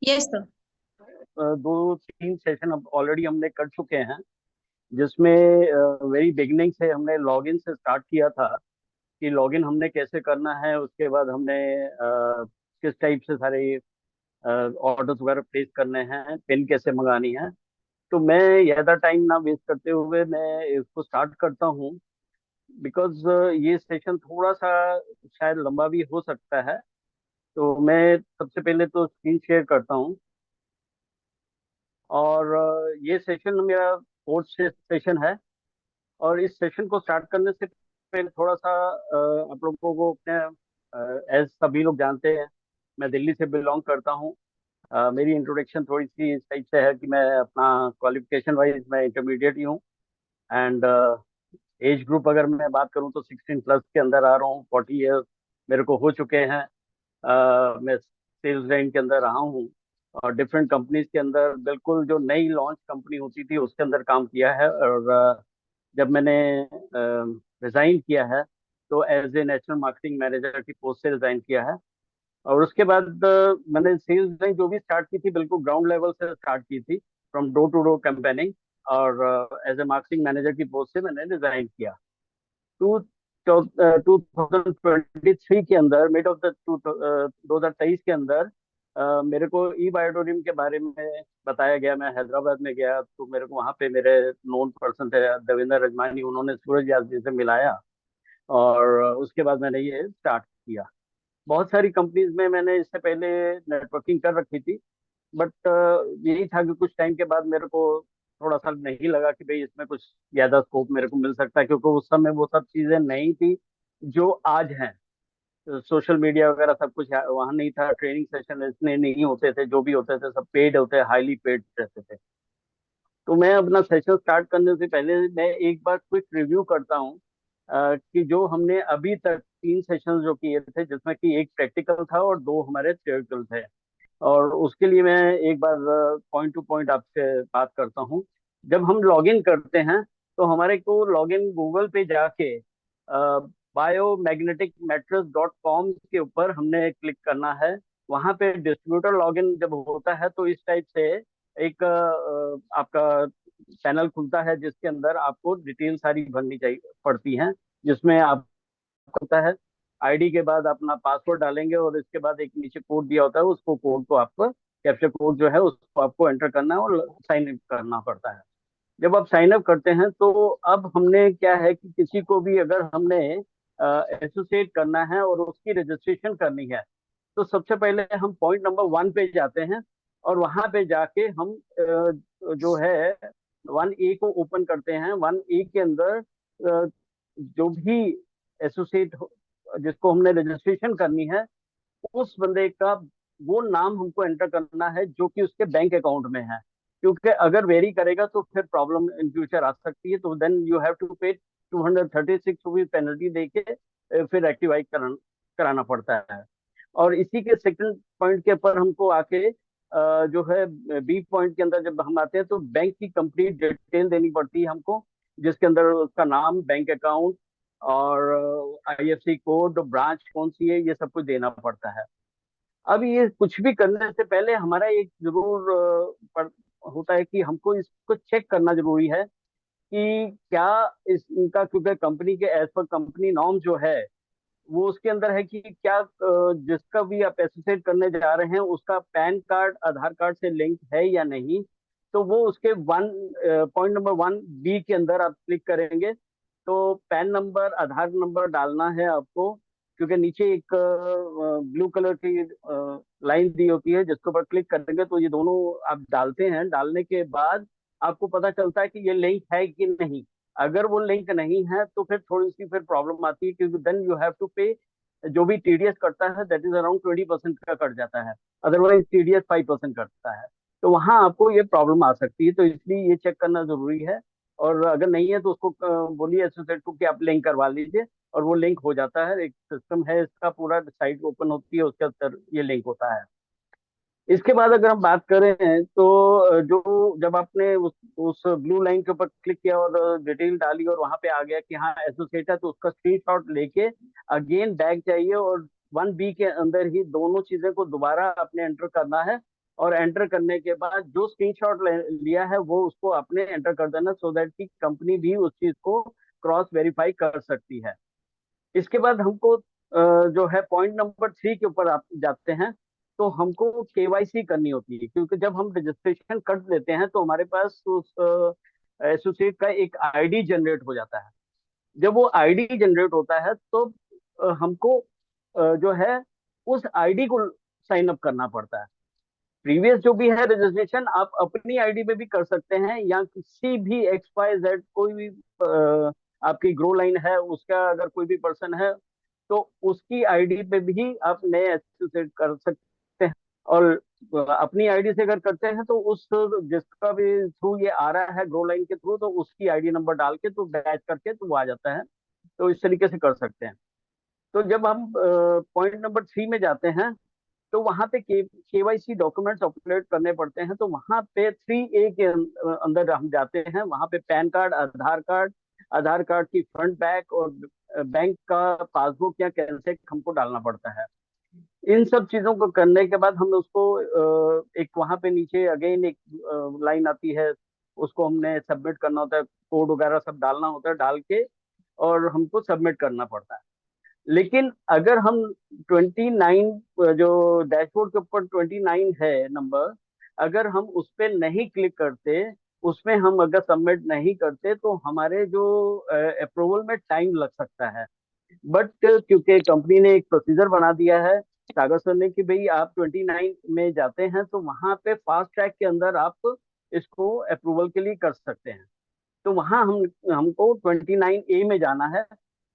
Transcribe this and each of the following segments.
Yes sir. दो तीन session अब ऑलरेडी हमने कर चुके हैं, जिसमें वेरी बिगिनिंग से हमने लॉगिन से स्टार्ट किया था कि लॉगिन हमने कैसे करना है। उसके बाद हमने किस टाइप से सारे ऑर्डर्स वगैरह प्लेस करने हैं, पिन कैसे मंगानी है। तो मैं ज़्यादा टाइम ना वेस्ट करते हुए मैं इसको स्टार्ट करता हूँ, बिकॉज ये सेशन थोड़ा सा शायद लंबा भी हो सकता है। तो मैं सबसे पहले तो स्क्रीन शेयर करता हूँ। और ये सेशन मेरा फोर्थ सेशन है। और इस सेशन को स्टार्ट करने से पहले थोड़ा सा आप लोगों को अपने एज सभी लोग जानते हैं, मैं दिल्ली से बिलोंग करता हूँ। मेरी इंट्रोडक्शन थोड़ी सी इस टाइप से है कि मैं अपना क्वालिफिकेशन वाइज मैं इंटरमीडिएट ही हूँ। एंड एज ग्रुप अगर मैं बात करूँ तो 16 प्लस के अंदर आ रहा हूँ। 40 ईयर्स मेरे को हो चुके हैं। मैं सेल्स लाइन के अंदर रहा हूँ और डिफरेंट कंपनीज के अंदर, बिल्कुल जो नई लॉन्च कंपनी होती थी उसके अंदर काम किया है। और जब मैंने रिजाइन किया है तो as a national marketing manager की पोस्ट से रिजाइन किया है। और उसके बाद मैंने सेल्स लाइन जो भी स्टार्ट की थी बिल्कुल ग्राउंड लेवल से स्टार्ट की थी, from door to door campaigning. और एज ए मार्केटिंग मैनेजर की पोस्ट से मैंने रिजाइन किया। टू 2023 के अंदर, मिड ऑफ द 2023 के अंदर मेरे को ई बायोडोरियम के बारे में बताया गया। मैं हैदराबाद में गया तो मेरे को वहाँ पे मेरे नोन पर्सन थे देवेंद्र रजमानी, उन्होंने सूरज यादव जी से मिलाया। और उसके बाद मैंने ये स्टार्ट किया। बहुत सारी कंपनीज में मैंने इससे पहले नेटवर्किंग कर रखी थी, बट यही था कि कुछ टाइम के बाद मेरे को थोड़ा सा नहीं लगा कि भाई इसमें कुछ ज्यादा स्कोप मेरे को मिल सकता है, क्योंकि उस समय वो सब चीजें नहीं थी जो आज हैं। सोशल मीडिया वगैरह सब कुछ वहाँ नहीं था, ट्रेनिंग सेशन इतने नहीं होते थे, जो भी होते थे सब पेड होते, हाईली पेड रहते थे। तो मैं अपना सेशन स्टार्ट करने से पहले मैं एक बार क्विक रिव्यू करता हूँ कि जो हमने अभी तक तीन सेशन जो किए थे, जिसमें कि एक प्रैक्टिकल था और दो हमारे थियोरिटिकल थे। और उसके लिए मैं एक बार पॉइंट टू पॉइंट आपसे बात करता हूँ। जब हम लॉगिन करते हैं तो हमारे को लॉगिन गूगल पे जाके biomagneticmatters.com के ऊपर हमने क्लिक करना है। वहाँ पे डिस्ट्रीब्यूटर लॉगिन जब होता है तो इस टाइप से एक आपका पैनल खुलता है, जिसके अंदर आपको डिटेल सारी भरनी चाहिए पड़ती हैं। जिसमें आप होता है आईडी के बाद अपना पासवर्ड डालेंगे और इसके बाद एक नीचे कोड दिया होता है, उसको कोड को आपको कैप्चर कोड जो है उसको आपको एंटर करना है और साइन इन करना पड़ता है। जब आप साइन अप करते हैं तो अब हमने क्या है कि किसी को भी अगर हमने एसोसिएट करना है और उसकी रजिस्ट्रेशन करनी है, तो सबसे पहले हम पॉइंट नंबर 1 पे जाते हैं। और वहां पे जाके हम जो है 1A को ओपन करते हैं। 1A के अंदर जो भी एसोसिएट जिसको हमने रजिस्ट्रेशन करनी है, उस बंदे का वो नाम हमको एंटर करना है जो कि उसके बैंक अकाउंट में है। क्योंकि अगर वेरी करेगा तो फिर प्रॉब्लम इन फ्यूचर आ सकती है। तो देन यू हैव टू पे 236 रुपीज पेनल्टी देके फिर एक्टिवाइज कराना पड़ता है। और इसी के सेकंड पॉइंट के ऊपर हमको आके जो है बी पॉइंट के अंदर जब हम आते हैं तो बैंक की कंप्लीट डिटेल देनी पड़ती है हमको, जिसके अंदर उसका नाम, बैंक अकाउंट और आईएफसी कोड, ब्रांच कौन सी है, ये सब कुछ देना पड़ता है। अब ये कुछ भी करने से पहले हमारा एक जरूर होता है कि हमको इसको चेक करना जरूरी है कि क्या इनका, क्योंकि कंपनी के एज पर कंपनी नॉर्म जो है वो उसके अंदर है कि क्या जिसका भी आप एसोसिएट करने जा रहे हैं उसका पैन कार्ड आधार कार्ड से लिंक है या नहीं। तो वो उसके पॉइंट नंबर 1B के अंदर आप क्लिक करेंगे तो पैन नंबर, आधार नंबर डालना है आपको। क्योंकि नीचे एक ब्लू कलर की लाइन दी होती है, जिसके ऊपर क्लिक करेंगे तो ये दोनों आप डालते हैं। डालने के बाद आपको पता चलता है कि ये लिंक है कि नहीं। अगर वो लिंक नहीं है तो फिर थोड़ी सी फिर प्रॉब्लम आती है, क्योंकि देन यू हैव टू पे। जो भी टीडीएस कटता है दैट इज अराउंड 20% का कट जाता है। अदरवाइज टीडीएस 5% कटता है। तो वहां आपको ये प्रॉब्लम आ सकती है, तो इसलिए ये चेक करना जरूरी है। और अगर नहीं है तो उसको बोलिए एसोसिएट को कि आप लिंक करवा लीजिए, और वो लिंक हो जाता है। एक सिस्टम है इसका, पूरा साइट ओपन होती है उसके अंदर ये लिंक होता है। इसके बाद अगर हम बात करें तो जो जब आपने उस ब्लू लाइन के ऊपर क्लिक किया और डिटेल डाली और वहां पे आ गया कि हाँ एसोसिएट है, तो उसका स्क्रीनशॉट लेके अगेन बैक जाइए और 1B के अंदर ही दोनों चीजें को दोबारा आपने एंटर करना है। और एंटर करने के बाद जो स्क्रीनशॉट लिया है वो उसको आपने एंटर कर देना, सो दैट कि कंपनी भी उस चीज को क्रॉस वेरीफाई कर सकती है। इसके बाद हमको जो है पॉइंट नंबर 3 के ऊपर आप जाते हैं, तो हमको केवाईसी करनी होती है, क्योंकि जब हम रजिस्ट्रेशन कर देते हैं तो हमारे पास उस एसोसिएट का एक आईडी जनरेट हो जाता है। जब वो आईडी जनरेट होता है तो हमको जो है उस आईडी को साइन अप करना पड़ता है। प्रीवियस जो भी है रजिस्ट्रेशन आप अपनी आईडी पे भी कर सकते हैं, या किसी भी एक्स वाई जेड कोई भी आपकी ग्रो लाइन है उसका अगर कोई भी पर्सन है तो उसकी आईडी पे भी आप नए एसोसिएट कर सकते हैं। और अपनी आईडी से अगर करते हैं तो उस जिसका भी थ्रू ये आ रहा है ग्रो लाइन के थ्रू, तो उसकी आईडी नंबर डाल के तो बैच करके तो वो आ जाता है। तो इस तरीके से कर सकते हैं। तो जब हम पॉइंट नंबर 3 में जाते हैं तो वहां पे केवाईसी डॉक्यूमेंट्स अपलोड करने पड़ते हैं। तो वहां पे 3A के अंदर हम जाते हैं। वहां पे पैन कार्ड, आधार कार्ड, आधार कार्ड की फ्रंट बैक और बैंक का पासबुक या कैंसेट हमको डालना पड़ता है। इन सब चीजों को करने के बाद हम उसको एक वहां पे नीचे अगेन एक लाइन आती है, उसको हमने सबमिट करना होता है, कोड वगैरह सब डालना होता है, डाल के और हमको सबमिट करना पड़ता है। लेकिन अगर हम 29 जो डैशबोर्ड के ऊपर 29 है नंबर, अगर हम उस पर नहीं क्लिक करते, उसमें हम अगर सबमिट नहीं करते तो हमारे जो अप्रूवल में टाइम लग सकता है। बट क्योंकि कंपनी ने एक प्रोसीजर बना दिया है सागर सर ने कि भाई आप 29 में जाते हैं तो वहां पे फास्ट ट्रैक के अंदर आप इसको अप्रूवल के लिए कर सकते हैं। तो वहां हमको 29A में जाना है।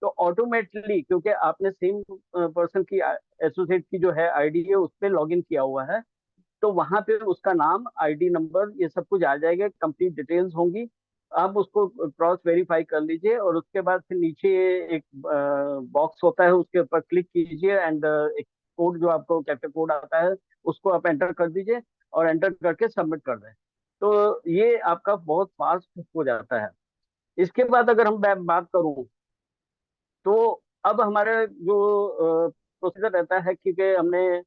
तो ऑटोमेटिकली क्योंकि आपने सेम पर्सन की एसोसिएट की जो है आईडी है उस पर लॉग इन किया हुआ है, तो वहां पे उसका नाम, आईडी नंबर, ये सब कुछ आ जाएगा, कंप्लीट डिटेल्स होंगी। आप उसको क्रॉस वेरीफाई कर लीजिए और उसके बाद फिर नीचे एक बॉक्स होता है उसके ऊपर क्लिक कीजिए एंड एक कोड जो आपको कैप्चर कोड आता है उसको आप एंटर कर दीजिए और एंटर करके सबमिट कर दें। तो ये आपका बहुत फास्ट हो जाता है। इसके बाद अगर हम बात करूं तो अब हमारे जो प्रोसीजर रहता है, क्योंकि हमने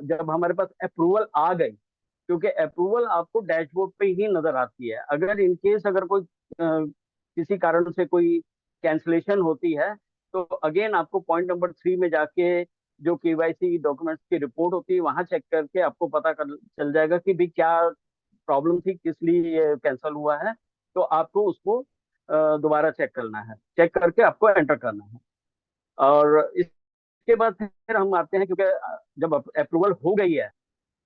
जब हमारे पास अप्रूवल आ गई, क्योंकि अप्रूवल आपको डैशबोर्ड पे ही नजर आती है। अगर इन केस अगर कोई किसी कारण से कोई कैंसलेशन होती है तो अगेन आपको पॉइंट नंबर 3 में जाके जो केवाईसी डॉक्यूमेंट्स की रिपोर्ट होती है वहां चेक करके आपको पता कर चल जाएगा कि भी क्या प्रॉब्लम थी, किस लिए ये कैंसिल हुआ है। तो आपको उसको दोबारा चेक करना है, चेक करके आपको एंटर करना है। और इसके बाद फिर हम आते हैं, क्योंकि जब अप्रूवल हो गई है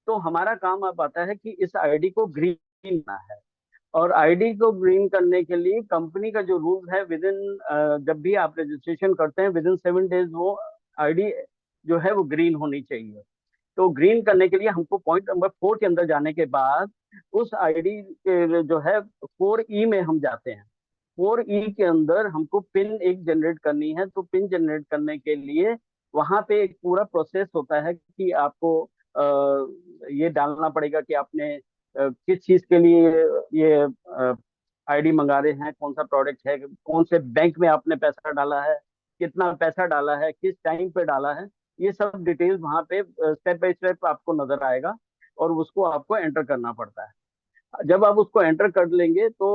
तो हमारा काम अब आता है कि इस आईडी को ग्रीन करना है। और आईडी को ग्रीन करने के लिए कंपनी का जो रूल है, विद इन जब भी आप रजिस्ट्रेशन करते हैं विद इन 7 डेज वो आईडी जो है वो ग्रीन होनी चाहिए। तो ग्रीन करने के लिए हमको पॉइंट नंबर 4 के अंदर जाने के बाद उस आईडी के जो है 4E में हम जाते हैं। 4E के अंदर हमको पिन एक जनरेट करनी है। तो पिन जनरेट करने के लिए वहां पे एक पूरा प्रोसेस होता है कि आपको ये डालना पड़ेगा कि आपने किस चीज के लिए ये आईडी मंगा रहे हैं, कौन सा प्रोडक्ट है, कौन से बैंक में आपने पैसा डाला है, कितना पैसा डाला है, किस टाइम पे डाला है। ये सब डिटेल्स वहां पे स्टेप बाय स्टेप आपको नजर आएगा और उसको आपको एंटर करना पड़ता है। जब आप उसको एंटर कर लेंगे तो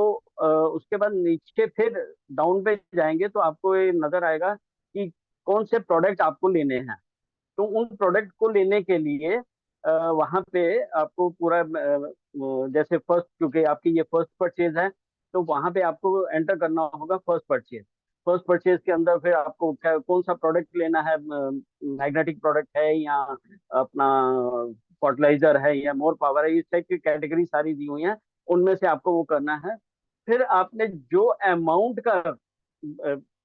उसके बाद नीचे फिर डाउन पे जाएंगे तो आपको ये नजर आएगा कि कौन से प्रोडक्ट आपको लेने हैं। तो उन प्रोडक्ट को लेने के लिए वहां पे आपको पूरा जैसे फर्स्ट, क्योंकि आपकी ये फर्स्ट परचेज है तो वहां पे आपको एंटर करना होगा फर्स्ट परचेज। फर्स्ट परचेज के अंदर फिर आपको कौन सा प्रोडक्ट लेना है, मैग्नेटिक प्रोडक्ट है या अपना फर्टिलाइजर है या मोर पावर है, इस टाइप की कैटेगरी सारी दी हुई है, उनमें से आपको वो करना है। फिर आपने जो अमाउंट का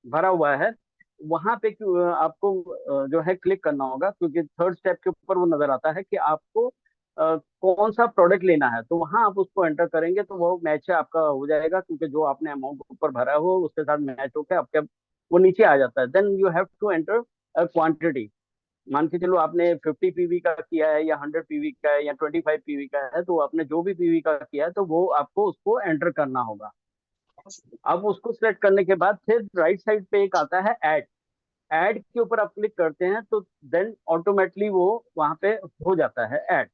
भरा हुआ है वहां पे आपको जो है क्लिक करना होगा, क्योंकि थर्ड स्टेप के ऊपर वो नजर आता है कि आपको कौन सा प्रोडक्ट लेना है। तो वहां आप उसको एंटर करेंगे तो वो मैच आपका हो जाएगा, क्योंकि जो आपने अमाउंट ऊपर भरा हो उसके साथ मैच होकर आपके वो नीचे आ जाता है। Then you have to enter quantity. मान के चलो आपने 50 PV का किया है या 100 PV का है या 25 PV का है, तो आपने जो भी पीवी का किया है तो वो आपको उसको एंटर करना होगा। अब उसको सिलेक्ट करने के बाद फिर राइट साइड पे एक आता है ऐड। ऐड के ऊपर आप क्लिक करते हैं तो देन ऑटोमेटिकली वो वहां पे हो जाता है ऐड।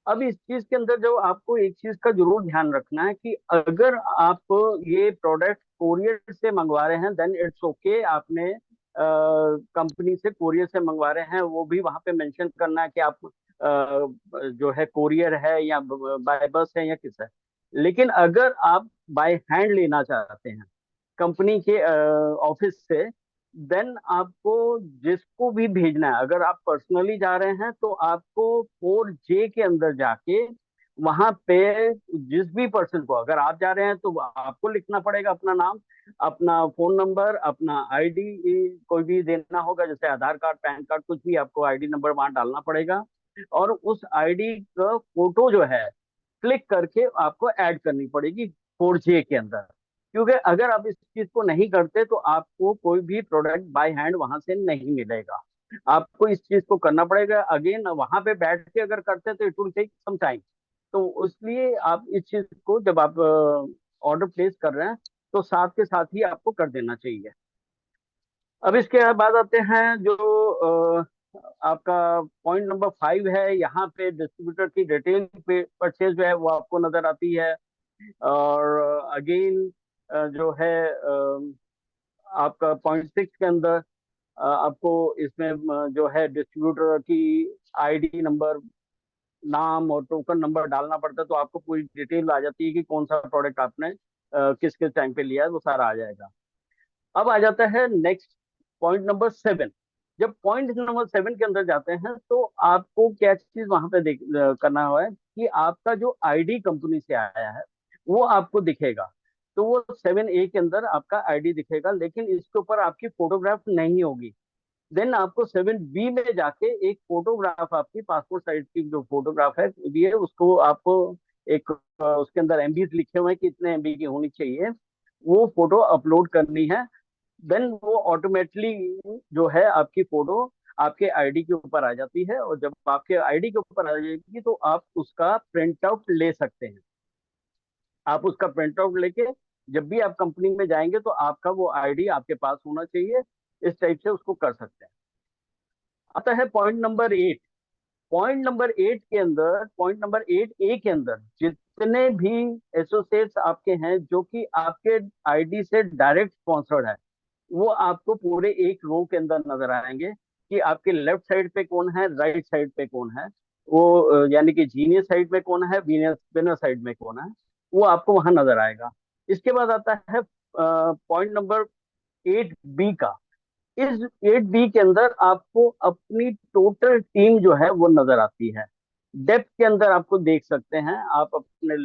अब इस चीज के अंदर जो आपको एक चीज का जरूर ध्यान रखना है कि अगर आप ये प्रोडक्ट कोरियर से मंगवा रहे हैं देन इट्स ओके, आपने कंपनी से कोरियर से मंगवा रहे हैं वो भी वहां पे मेंशन करना है कि आप जो है कोरियर है या बाय बस है या किस है। लेकिन अगर आप बाय हैंड लेना चाहते हैं कंपनी के ऑफिस से, देन आपको जिसको भी भेजना है, अगर आप पर्सनली जा रहे हैं तो आपको 4J के अंदर जाके वहां पे जिस भी पर्सन को, अगर आप जा रहे हैं तो आपको लिखना पड़ेगा अपना नाम, अपना फोन नंबर, अपना आईडी कोई भी देना होगा, जैसे आधार कार्ड, पैन कार्ड, कुछ भी आपको आईडी नंबर वहां डालना पड़ेगा। और उस आईडी का फोटो जो है क्लिक करके आपको ऐड करनी पड़ेगी 4J के अंदर। क्योंकि अगर आप इस चीज को नहीं करते तो आपको कोई भी प्रोडक्ट बाय हैंड वहां से नहीं मिलेगा। आपको इस चीज को करना पड़ेगा। अगेन वहां पे बैठ के अगर करते तो it will take some time. तो इसलिए आप इस चीज को जब आप ऑर्डर प्लेस कर रहे हैं तो साथ के साथ ही आपको कर देना चाहिए। अब इसके बाद आते हैं जो आपका पॉइंट नंबर 5 है। यहाँ पे डिस्ट्रीब्यूटर की डिटेल पे परचेज जो है वो आपको नजर आती है। और अगेन जो है आपका पॉइंट 6 के अंदर आपको इसमें जो है डिस्ट्रीब्यूटर की आईडी नंबर, नाम और टोकन नंबर डालना पड़ता है, तो आपको पूरी डिटेल आ जाती है कि कौन सा प्रोडक्ट आपने किस किस टाइम पे लिया है, वो सारा आ जाएगा। अब आ जाता है नेक्स्ट पॉइंट नंबर 7। जब पॉइंट नंबर 7 के अंदर जाते हैं तो आपको क्या चीज वहां पे करना हुआ है कि आपका जो आईडी कंपनी से आया है वो आपको दिखेगा। तो वो 7A के अंदर आपका आईडी दिखेगा, लेकिन इसके ऊपर आपकी फोटोग्राफ नहीं होगी। देन आपको 7B में जाके एक फोटोग्राफ, आपकी पासपोर्ट साइज की जो फोटोग्राफ है भी है, उसको आपको एक उसके अंदर एमबी लिखे हुए हैं कि इतने एमबी की होनी चाहिए, वो फोटो अपलोड करनी है। देन वो ऑटोमेटिकली जो है आपकी फोटो आपके आईडी के ऊपर आ जाती है। और जब आपके आईडी के ऊपर आ जाएगी तो आप उसका प्रिंट आउट ले सकते हैं। आप उसका प्रिंट आउट लेके जब भी आप कंपनी में जाएंगे तो आपका वो आईडी आपके पास होना चाहिए। इस टाइप से उसको कर सकते हैं। आता है पॉइंट नंबर 8। पॉइंट नंबर 8 ए के अंदर जितने भी एसोसिएट्स आपके हैं जो कि आपके आईडी से डायरेक्ट स्पॉन्सर्ड है, वो आपको पूरे एक रो के अंदर नजर आएंगे कि आपके लेफ्ट साइड पे कौन है, राइट साइड पे कौन है। वो यानी कि जीनियस साइड में कौन है, वीनस विनर साइड में कौन है, वो आपको वहां नजर आएगा। इसके बाद आता है पॉइंट नंबर 8B का। इस 8B के अंदर आपको अपनी टोटल टीम जो है वो नजर आती है। डेप्थ के अंदर आपको देख सकते हैं, आप अपने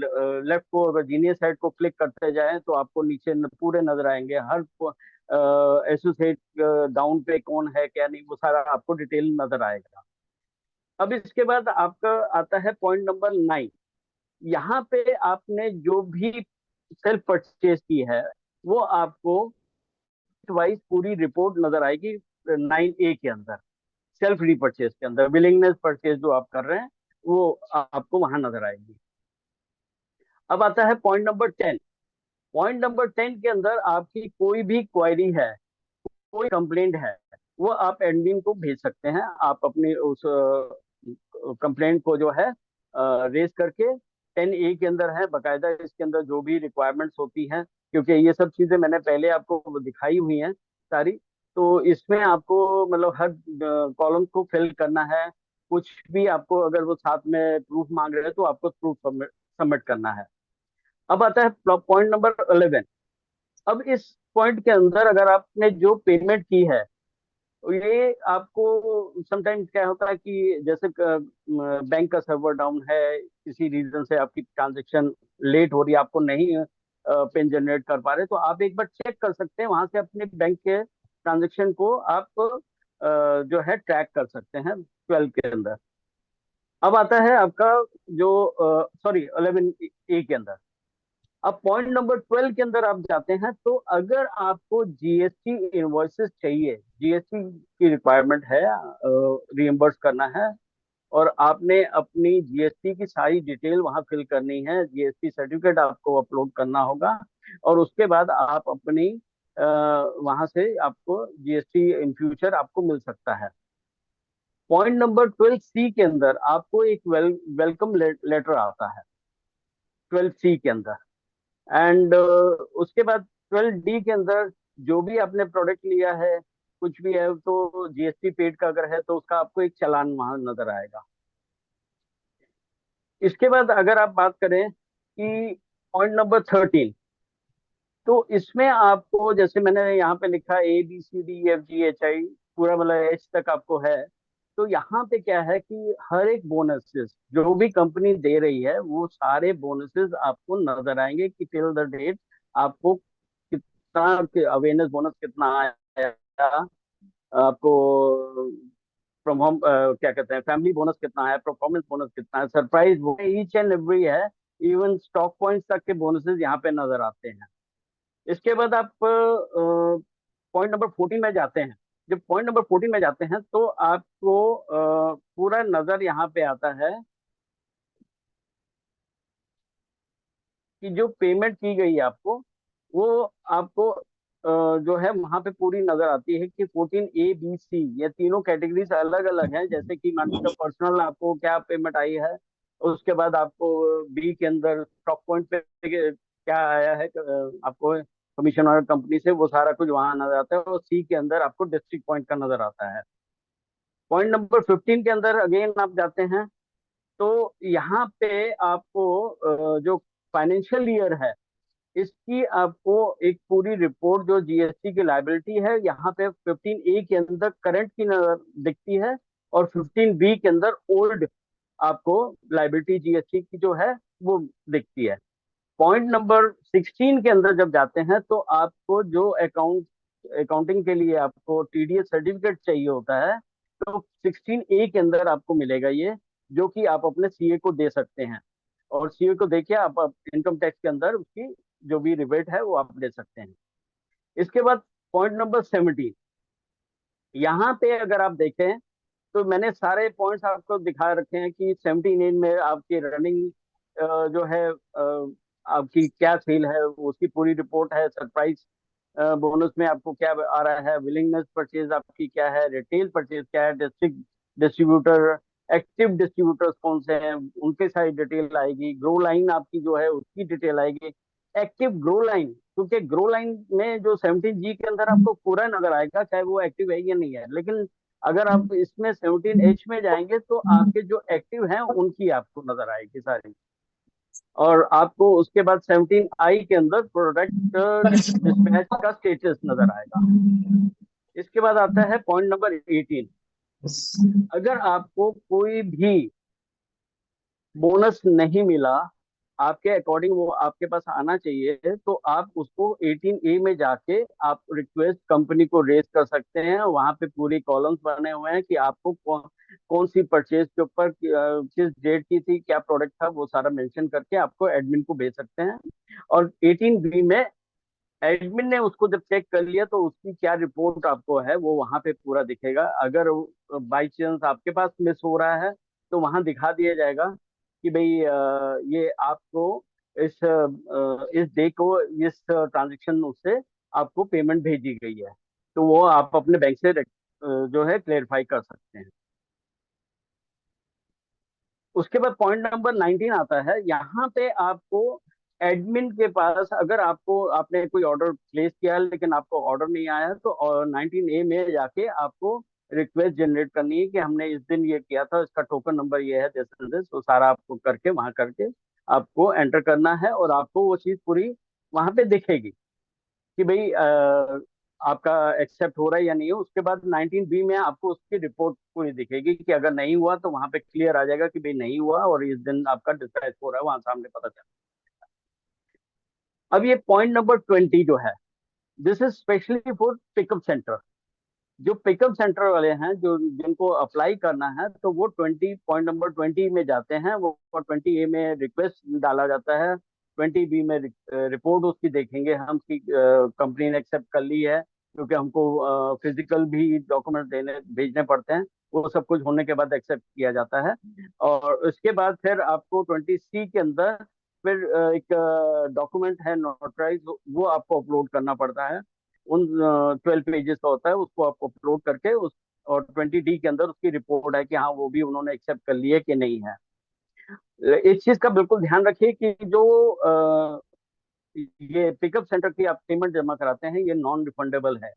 लेफ्ट को अगर जीनियर साइड को क्लिक करते जाएं तो आपको नीचे पूरे नजर आएंगे, हर एसोसिएट डाउन पे कौन है क्या नहीं, वो सारा आपको डिटेल नजर आएगा। अब इसके बाद आपका आता है पॉइंट नंबर 9। यहाँ पे आपने जो भी सेल्फ परचेज की है वो आपको वाइज पूरी रिपोर्ट नजर आएगी 9A के अंदर। सेल्फ रीपरचेज के अंदर विलिंगनेस परचेज जो आप कर रहे हैं वो आपको वहां नजर आएगी। अब आता है पॉइंट नंबर 10। पॉइंट नंबर 10 के अंदर आपकी कोई भी क्वेरी है, कोई कंप्लेंट है, वो आप एडमिन को भेज सकते हैं। आप अपनी उस कंप्लेंट को जो है रेज करके 10A के अंदर है बकायदा, इसके अंदर जो भी रिक्वायरमेंट्स होती हैं, क्योंकि ये सब चीजें मैंने पहले आपको दिखाई हुई हैं सारी। तो इसमें आपको मतलब हर कॉलम को फिल करना है। कुछ भी आपको अगर वो साथ में प्रूफ मांग रहे हैं तो आपको प्रूफ सबमिट करना है। अब आता है पॉइंट नंबर 11। अब इस पॉइंट के अंदर अगर आपने जो पेमेंट की है, ये आपको समटाइम्स क्या होता है कि जैसे बैंक का सर्वर डाउन है, किसी रीजन से आपकी ट्रांजेक्शन लेट हो रही है, आपको नहीं पिन जनरेट कर पा रहे, तो आप एक बार चेक कर सकते हैं वहां से अपने बैंक के ट्रांजेक्शन को आप जो है ट्रैक कर सकते हैं 12 के अंदर। अब आता है आपका जो सॉरी 11A के अंदर। अब पॉइंट नंबर 12 के अंदर आप जाते हैं तो अगर आपको जीएसटी इनवॉइसेस चाहिए, जीएसटी की रिक्वायरमेंट है, रिइम्बर्स करना है, और आपने अपनी जीएसटी की सारी डिटेल वहां फिल करनी है, जीएसटी सर्टिफिकेट आपको अपलोड करना होगा, और उसके बाद आप अपनी वहां से आपको जीएसटी इन फ्यूचर आपको मिल सकता है। पॉइंट नंबर 12C के अंदर आपको एक वेलकम लेटर आता है, 12C के अंदर। एंड उसके बाद 12D के अंदर जो भी आपने प्रोडक्ट लिया है, कुछ भी है, तो जीएसटी पेड का अगर है तो उसका आपको एक चालान वहां नजर आएगा। इसके बाद अगर आप बात करें कि पॉइंट नंबर 13, तो इसमें आपको जैसे मैंने यहाँ पे लिखा ABCDEFGHI, पूरा मतलब एच तक आपको है। तो यहाँ पे क्या है कि हर एक बोनसेस जो भी कंपनी दे रही है वो सारे बोनसेस आपको नजर आएंगे कि टिल द डेट आपको कितना अवेयरनेस बोनस कितना आया, आपको परफॉर्म क्या कहते हैं फैमिली बोनस कितना है, परफॉर्मेंस बोनस कितना है, सरप्राइज ईच एंड एवरी है। इवन स्टॉक पॉइंट्स तक के बोनसेस यहाँ पे नजर आते हैं। इसके बाद आप पॉइंट नंबर 14 में जाते हैं। जब पॉइंट नंबर 14 में जाते हैं तो आपको पूरा नजर यहाँ पे आता है कि जो पेमेंट की गई है आपको, वो आपको जो है वहां पे पूरी नजर आती है कि 14A B C ये तीनों कैटेगरीज अलग अलग हैं। जैसे कि मान लीजिए पर्सनल आपको क्या पेमेंट आई है, उसके बाद आपको बी के अंदर स्टॉक पॉइंट पे क्या आया है, आपको कमीशन और कंपनी से, वो सारा कुछ वहां नजर आता है। और सी के अंदर आपको डिस्ट्रिक्ट पॉइंट का नजर आता है। पॉइंट नंबर 15 के अंदर अगेन आप जाते हैं, तो यहाँ पे आपको जो फाइनेंशियल ईयर है इसकी आपको एक पूरी रिपोर्ट जो जीएसटी की लाइबिलिटी है यहाँ पे 15A के अंदर करंट की नजर दिखती है, और 15B के अंदर ओल्ड आपको लाइबिलिटी जीएसटी की जो है वो दिखती है। पॉइंट नंबर 16 के अंदर जब जाते हैं तो आपको जो अकाउंटिंग के लिए आपको टीडीएस सर्टिफिकेट चाहिए होता है, तो 16A के अंदर आपको मिलेगा ये, जो कि आप अपने सीए को दे सकते हैं। और सीए को देखिए आप इनकम टैक्स के अंदर उसकी जो भी रिबेट है वो आप दे सकते हैं। इसके बाद पॉइंट नंबर 17, यहाँ पे अगर आप देखें तो मैंने सारे पॉइंट्स आपको दिखा रखे हैं कि 17 में आपकी रनिंग जो है आपकी क्या सेल है उसकी पूरी रिपोर्ट है। सरप्राइज बोनस में आपको क्या आ रहा है, विलिंगनेस परचेज आपकी क्या है, रिटेल परचेज क्या है, डिस्ट्रिक्ट डिस्ट्रीब्यूटर, एक्टिव डिस्ट्रीब्यूटर्स कौन से हैं उनके सारी डिटेल आएगी। ग्रो लाइन आपकी जो है उसकी डिटेल आएगी। एक्टिव ग्रो लाइन, क्योंकि ग्रो लाइन में जो 17G के अंदर आपको पूरा नजर आएगा चाहे वो एक्टिव है या नहीं है, लेकिन अगर आप इसमें 17H में जाएंगे तो आपके जो एक्टिव हैं उनकी आपको नजर आएगी सारी। और आपको उसके बाद 17I के अंदर प्रोडक्ट डिस्पैच का स्टेटस नजर आएगा। इसके बाद आता है पॉइंट नंबर 18। अगर आपको कोई भी बोनस नहीं मिला आपके अकॉर्डिंग, वो आपके पास आना चाहिए, तो आप उसको 18A में जाके आप रिक्वेस्ट कंपनी को रेज कर सकते हैं। वहां पे पूरी कॉलम्स बने हुए हैं कि आपको कौन सी परचेज के ऊपर किस डेट की थी, क्या प्रोडक्ट था, वो सारा मेंशन करके आपको एडमिन को भेज सकते हैं। और 18B में एडमिन ने उसको जब चेक कर लिया तो उसकी क्या रिपोर्ट आपको है वो वहां पे पूरा दिखेगा। अगर बाई चांस आपके पास मिस हो रहा है तो वहां दिखा दिया जाएगा कि भाई ये आपको इस डे को इस ट्रांजेक्शन उससे आपको पेमेंट भेजी गई है। तो वो आप अपने बैंक से जो है क्लेरिफाई कर सकते हैं। उसके बाद पॉइंट नंबर 19 आता है। यहाँ पे आपको एडमिन के पास अगर आपको आपने कोई ऑर्डर प्लेस किया है लेकिन आपको ऑर्डर नहीं आया है, तो 19A में जाके आपको रिक्वेस्ट जनरेट करनी है कि हमने इस दिन ये किया था, इसका टोकन नंबर ये है, जैसे तो सारा आपको करके वहां करके आपको एंटर करना है, और आपको वो चीज पूरी वहां पे दिखेगी कि भाई आपका एक्सेप्ट हो रहा है या नहीं है। उसके बाद 19B में आपको उसकी रिपोर्ट पूरी दिखेगी कि अगर नहीं हुआ तो वहां पे क्लियर आ जाएगा कि भाई नहीं हुआ और इस दिन आपका डिस्पैच हो रहा है, वहां सामने पता चला। अब ये पॉइंट नंबर 20 जो है, this is specially for pickup centre. जो पिकअप सेंटर वाले हैं जो जिनको अप्लाई करना है, तो वो 20 पॉइंट नंबर 20 में जाते हैं। वो 20A में रिक्वेस्ट डाला जाता है, 20B में रिपोर्ट उसकी देखेंगे हम कि कंपनी ने एक्सेप्ट कर ली है, क्योंकि हमको फिजिकल भी डॉक्यूमेंट देने भेजने पड़ते हैं। वो सब कुछ होने के बाद एक्सेप्ट किया जाता है। और उसके बाद फिर आपको 20C के अंदर फिर एक डॉक्यूमेंट है नोटराइज, वो आपको अपलोड करना पड़ता है। उन 12 पेजेस का होता है, उसको आप अपलोड करके और 20D के अंदर उसकी रिपोर्ट है कि हाँ वो भी उन्होंने एक्सेप्ट कर लिया कि नहीं है। इस चीज का बिल्कुल ध्यान रखिए कि जो ये पिकअप सेंटर की आप पेमेंट जमा कराते हैं ये नॉन रिफंडेबल है।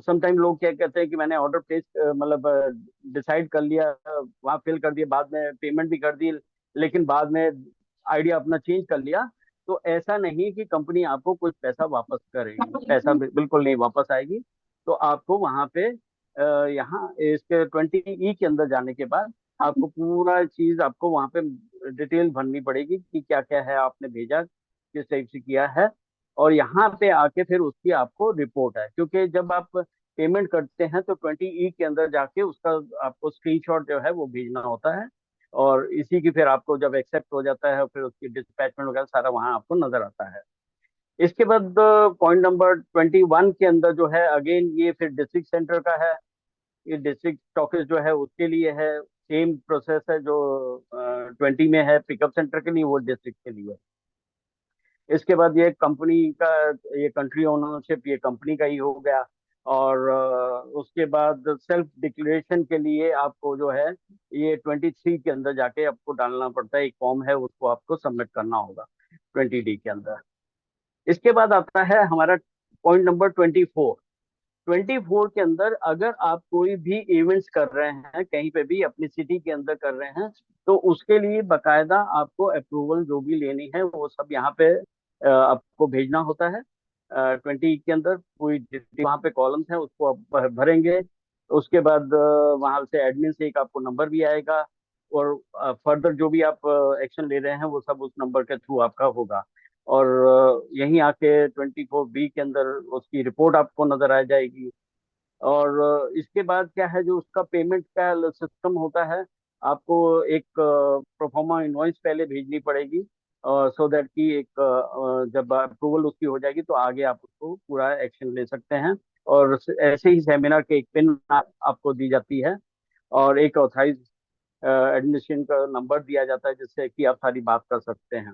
समटाइम लोग क्या कहते हैं कि मैंने ऑर्डर प्लेस मतलब डिसाइड कर लिया, वहां फिल कर दिया, बाद में पेमेंट भी कर दी, लेकिन बाद में आइडिया अपना चेंज कर लिया। तो ऐसा नहीं कि कंपनी आपको कुछ पैसा वापस करेगी, पैसा बिल्कुल नहीं वापस आएगी। तो आपको वहां पे यहाँ इसके 20E के अंदर जाने के बाद आपको पूरा चीज आपको वहां पे डिटेल भरनी पड़ेगी कि क्या क्या है आपने भेजा, किस टाइप से किया है। और यहाँ पे आके फिर उसकी आपको रिपोर्ट है, क्योंकि जब आप पेमेंट करते हैं तो 20E के अंदर जाके उसका आपको स्क्रीनशॉट जो है वो भेजना होता है। और इसी की फिर आपको जब एक्सेप्ट हो जाता है फिर उसकी डिस्पैचमेंट वगैरह सारा वहाँ आपको नजर आता है। इसके बाद पॉइंट नंबर 21 के अंदर जो है अगेन ये फिर डिस्ट्रिक्ट सेंटर का है। ये डिस्ट्रिक्ट ऑफिस जो है उसके लिए है, सेम प्रोसेस है जो 20 में है पिकअप सेंटर के लिए, वो डिस्ट्रिक्ट के लिए। इसके बाद ये कंपनी का, ये कंट्री ओनरशिप ये कंपनी का ही हो गया। और उसके बाद सेल्फ डिक्लेरेशन के लिए आपको जो है ये 23 के अंदर जाके आपको डालना पड़ता है, एक फॉर्म है उसको आपको सबमिट करना होगा 20D के अंदर। इसके बाद आता है हमारा पॉइंट नंबर 24। 24 के अंदर अगर आप कोई भी इवेंट्स कर रहे हैं कहीं पे भी अपनी सिटी के अंदर कर रहे हैं तो उसके लिए बकायदा आपको अप्रूवल जो भी लेनी है वो सब यहाँ पे आपको भेजना होता है। 20 के अंदर पूरी वहाँ पे कॉलम्स है उसको आप भरेंगे। उसके बाद वहाँ से एडमिन से एक आपको नंबर भी आएगा, और फर्दर जो भी आप एक्शन ले रहे हैं वो सब उस नंबर के थ्रू आपका होगा। और यहीं आके 24B के अंदर उसकी रिपोर्ट आपको नजर आ जाएगी। और इसके बाद क्या है जो उसका पेमेंट का सिस्टम होता है, आपको एक प्रोफोर्मा इनवॉइस पहले भेजनी पड़ेगी, सो दैट कि एक जब अप्रूवल उसकी हो जाएगी तो आगे आप उसको पूरा एक्शन ले सकते हैं। और ऐसे ही सेमिनार के एक पिन आपको दी जाती है, और एक ऑथराइज एडमिनिस्ट्रेशन का नंबर दिया जाता है जिससे कि आप सारी बात कर सकते हैं।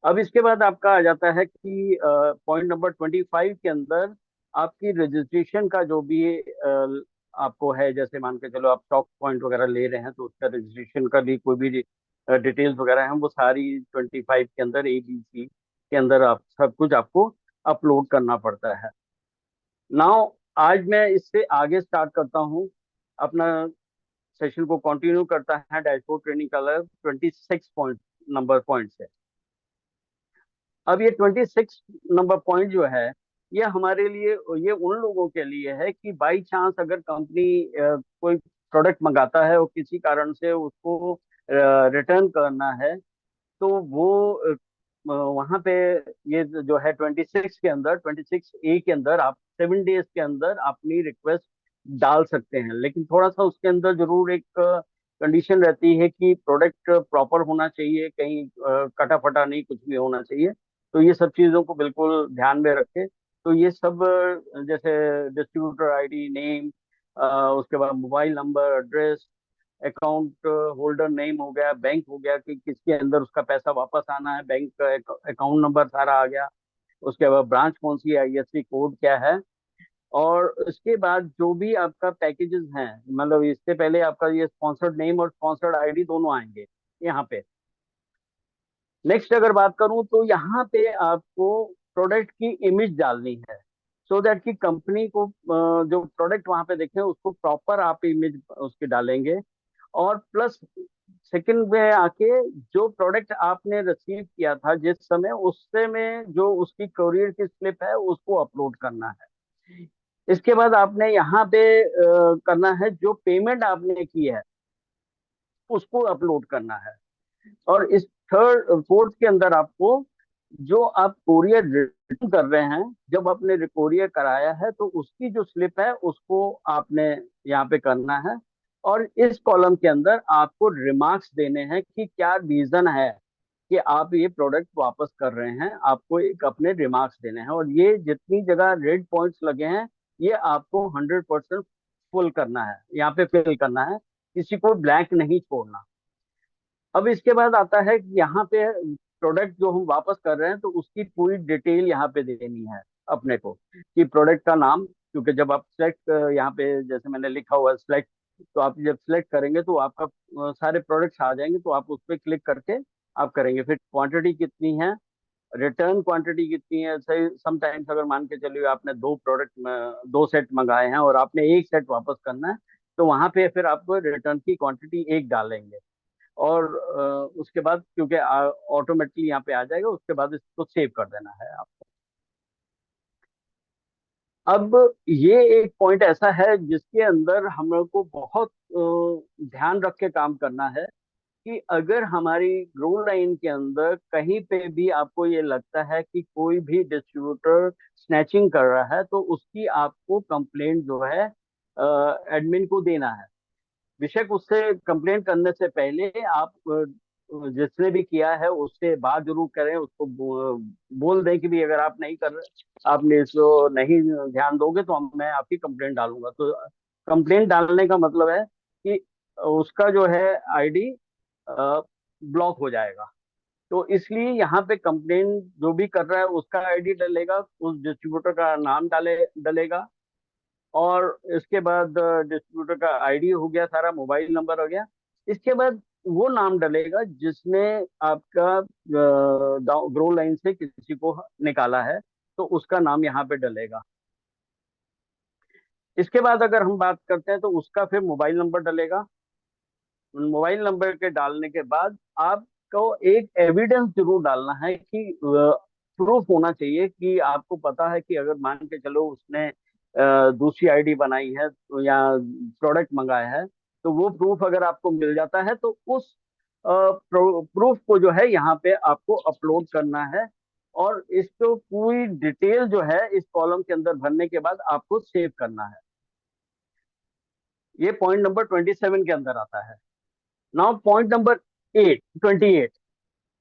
अब इसके बाद आपका आ जाता है कि पॉइंट नंबर 25 के अंदर आपकी रजिस्ट्रेशन का जो भी आपको है, जैसे मान के चलो आप स्टॉक पॉइंट वगैरह ले रहे हैं तो उसका रजिस्ट्रेशन का भी कोई भी डिटेल्स वगैरह हैं वो सारी 25 के अंदर ABC के अंदर आप सब कुछ आपको अपलोड करना पड़ता है। नाउ आज मैं इससे आगे स्टार्ट करता हूँ अपना सेशन को कंटिन्यू करता है डैशबोर्ड ट्रेनिंग का 26 पॉइंट से। अब ये 26 नंबर पॉइंट जो है ये हमारे लिए, ये उन लोगों के लिए है कि बाई चांस अगर कंपनी कोई प्रोडक्ट मंगाता है और किसी कारण से उसको रिटर्न करना है तो वो वहां पे ये जो है 26 के अंदर 26A के अंदर आप 7 डेज के अंदर अपनी रिक्वेस्ट डाल सकते हैं। लेकिन थोड़ा सा उसके अंदर जरूर एक कंडीशन रहती है कि प्रोडक्ट प्रॉपर होना चाहिए, कहीं कटा फटा नहीं कुछ भी होना चाहिए। तो ये सब चीजों को बिल्कुल ध्यान में रखें। तो ये सब जैसे डिस्ट्रीब्यूटर आईडी, नेम, उसके बाद mobile number, address, account holder name हो गया, बैंक हो गया कि किसके अंदर उसका पैसा वापस आना है, बैंक का अकाउंट नंबर सारा आ गया। उसके बाद ब्रांच कौन सी है, IFSC कोड क्या है। और उसके बाद जो भी आपका पैकेजेस हैं, मतलब इससे पहले आपका ये स्पॉन्सर्ड नेम और स्पॉन्सर्ड आईडी दोनों आएंगे यहाँ पे। नेक्स्ट अगर बात करूं तो यहाँ पे आपको प्रोडक्ट की इमेज डालनी है, सो दैट कि कंपनी को जो प्रोडक्ट वहां पे देखें उसको प्रॉपर आप इमेज उसकी डालेंगे। और प्लस सेकंड में आके जो प्रोडक्ट आपने रिसीव किया था जिस समय, उससे में जो उसकी कोरियर की स्लिप है उसको अपलोड करना है। इसके बाद आपने यहाँ पे करना है जो पेमेंट आपने की है उसको अपलोड करना है। और इस थर्ड फोर्थ के अंदर आपको जो आप कोरियर रिटर्न कर रहे हैं, जब आपने कोरियर कराया है तो उसकी जो स्लिप है उसको आपने यहाँ पे करना है। और इस कॉलम के अंदर आपको रिमार्क्स देने हैं कि क्या रीजन है कि आप ये प्रोडक्ट वापस कर रहे हैं, आपको एक अपने रिमार्क्स देने हैं। और ये जितनी जगह रेड पॉइंट्स लगे हैं ये आपको 100% फुल करना है, यहाँ पे फिल करना है, किसी को ब्लैंक नहीं छोड़ना। अब इसके बाद आता है कि यहाँ पे प्रोडक्ट जो हम वापस कर रहे हैं तो उसकी पूरी डिटेल यहाँ पे देनी है अपने को, कि प्रोडक्ट का नाम क्योंकि जब आप सिलेक्ट, यहाँ पे जैसे मैंने लिखा हुआ है सिलेक्ट, तो आप जब सिलेक्ट करेंगे तो आपका सारे प्रोडक्ट्स आ जाएंगे, तो आप उस पर क्लिक करके आप करेंगे। फिर क्वांटिटी कितनी है, रिटर्न क्वांटिटी कितनी है, सही समटाइम्स अगर मान के चलिए आपने दो प्रोडक्ट, दो सेट मंगाए हैं और आपने एक सेट वापस करना है, तो वहां पे फिर आप रिटर्न की क्वांटिटी एक डालेंगे। और उसके बाद क्योंकि ऑटोमेटिकली यहाँ पे आ जाएगा, उसके बाद इसको सेव कर देना है आपको। अब ये एक पॉइंट ऐसा है जिसके अंदर हम लोग को बहुत ध्यान रख के काम करना है कि अगर हमारी ग्रो लाइन के अंदर कहीं पे भी आपको ये लगता है कि कोई भी डिस्ट्रीब्यूटर स्नैचिंग कर रहा है, तो उसकी आपको कंप्लेंट जो है एडमिन को देना है। बेशक उससे कंप्लेंट करने से पहले आप जिसने भी किया है उससे बात जरूर करें, उसको बोल दें कि भी अगर आप नहीं कर रहे, आपने इसको नहीं ध्यान दोगे तो मैं आपकी कंप्लेंट डालूंगा। तो कंप्लेंट डालने का मतलब है कि उसका जो है आईडी ब्लॉक हो जाएगा। तो इसलिए यहाँ पे कंप्लेन जो भी कर रहा है उसका आईडी डलेगा, उस डिस्ट्रीब्यूटर का नाम डलेगा, और इसके बाद डिस्ट्रीब्यूटर का आईडी हो गया, सारा मोबाइल नंबर हो गया। इसके बाद वो नाम डलेगा जिसने आपका ग्रो लाइन से किसी को निकाला है, तो उसका नाम यहाँ पे डलेगा। इसके बाद अगर हम बात करते हैं तो उसका फिर मोबाइल नंबर डलेगा। मोबाइल नंबर के डालने के बाद आपको एक एविडेंस जरूर डालना है कि प्रूफ होना चाहिए कि आपको पता है कि अगर मान के चलो उसने दूसरी आईडी बनाई है या प्रोडक्ट मंगाया है, तो वो प्रूफ अगर आपको मिल जाता है तो उस प्रूफ को जो है यहाँ पे आपको अपलोड करना है। और इसको पूरी डिटेल जो है इस कॉलम के अंदर भरने के बाद आपको सेव करना है। ये पॉइंट नंबर 27 के अंदर आता है। Now point number 28।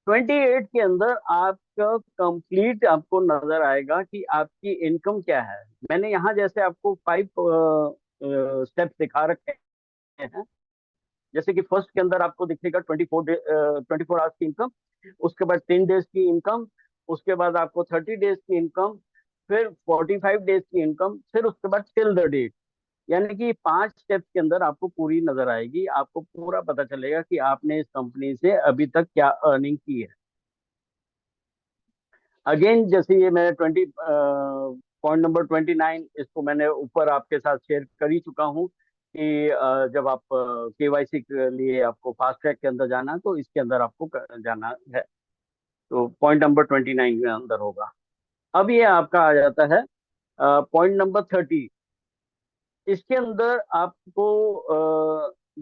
28 के अंदर आपका कंप्लीट आपको नजर आएगा कि आपकी इनकम क्या है। मैंने यहाँ जैसे आपको 5 स्टेप्स दिखा रखे हैं। जैसे कि फर्स्ट के अंदर आपको दिखेगा 24 आवर्स की इनकम, उसके बाद 10 डेज की इनकम, उसके बाद आपको 30 डेज की इनकम, फिर 45 डेज की इनकम, फिर उसके बाद टिल द डेट। यानी कि 5 स्टेप्स के अंदर आपको पूरी नजर आएगी, आपको पूरा पता चलेगा कि आपने इस कंपनी से अभी तक क्या अर्निंग की है। अगेन जैसे ये मैं 29, इसको मैंने ऊपर आपके साथ शेयर कर ही चुका हूँ कि जब आप केवाईसी के लिए आपको फास्ट ट्रैक के अंदर जाना है, तो इसके अंदर आपको जाना है। तो पॉइंट नंबर 29 के अंदर होगा। अब ये आपका आ जाता है पॉइंट नंबर 30। इसके अंदर आपको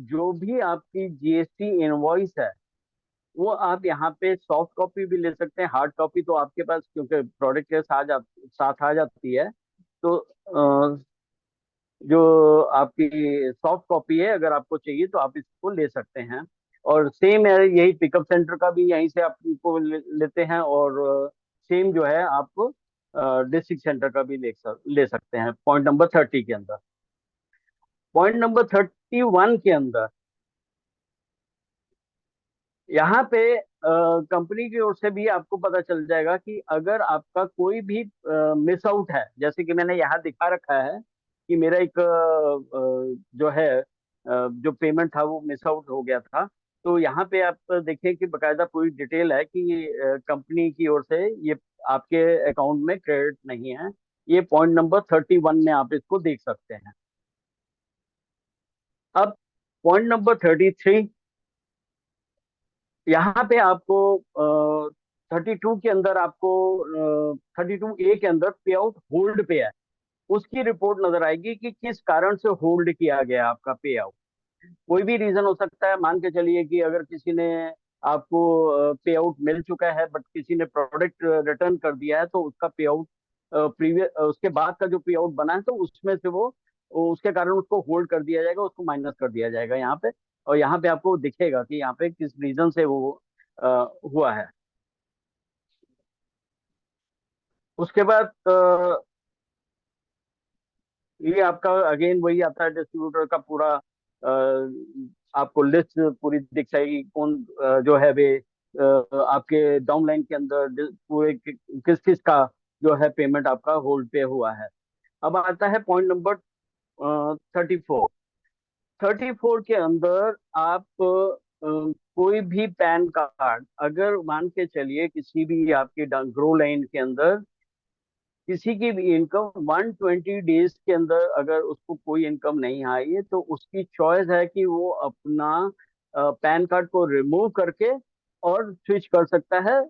जो भी आपकी जीएसटी इनवॉइस है, वो आप यहाँ पे सॉफ्ट कॉपी भी ले सकते हैं। हार्ड कॉपी तो आपके पास क्योंकि प्रोडक्ट के साथ आ जाती है, तो जो आपकी सॉफ्ट कॉपी है अगर आपको चाहिए तो आप इसको ले सकते हैं। और सेम है, यही पिकअप सेंटर का भी यहीं से आप इनको लेते हैं, और सेम जो है आपको डिस्ट्रिक्ट सेंटर का भी ले सकते हैं पॉइंट नंबर 30 के अंदर। पॉइंट नंबर 31 के अंदर यहाँ पे कंपनी की ओर से भी आपको पता चल जाएगा कि अगर आपका कोई भी मिस आउट है, जैसे कि मैंने यहाँ दिखा रखा है कि मेरा एक जो है जो पेमेंट था वो मिस आउट हो गया था। तो यहाँ पे आप देखिए कि बकायदा पूरी डिटेल है कि कंपनी की ओर से ये आपके अकाउंट में क्रेडिट नहीं है। ये पॉइंट नंबर 31 में आप इसको देख सकते हैं। अब पॉइंट नंबर 33, यहाँ पे आपको 32 के अंदर आपको 32A के अंदर पे आउट होल्ड पे है, उसकी रिपोर्ट नजर आएगी कि किस कारण से होल्ड किया गया आपका पे आउट। कोई भी रीजन हो सकता है। मान के चलिए कि अगर किसी ने आपको पे आउट मिल चुका है बट किसी ने प्रोडक्ट रिटर्न कर दिया है, तो उसका पे आउट प्रीवियस उसके बाद का जो पे आउट बना है, तो उसमें से वो उसके कारण उसको होल्ड कर दिया जाएगा, उसको माइनस कर दिया जाएगा यहाँ पे। और यहाँ पे आपको दिखेगा कि यहाँ पे किस रीजन से वो अ, हुआ है। उसके बाद ये आपका अगेन वही आता है, डिस्ट्रीब्यूटर का पूरा आपको लिस्ट पूरी दिख जाएगी, कौन जो है वे आपके डाउनलाइन के अंदर पूरे किस किस का जो है पेमेंट आपका होल्ड पे हुआ है। अब आता है पॉइंट नंबर 34। 34 के अंदर आप कोई भी पैन कार्ड, अगर मान के चलिए किसी भी आपकी ग्रो लाइन के अंदर किसी की भी इनकम 120 के अंदर अगर उसको कोई इनकम नहीं आई है, तो उसकी चॉइस है कि वो अपना पैन कार्ड को रिमूव करके और स्विच कर सकता है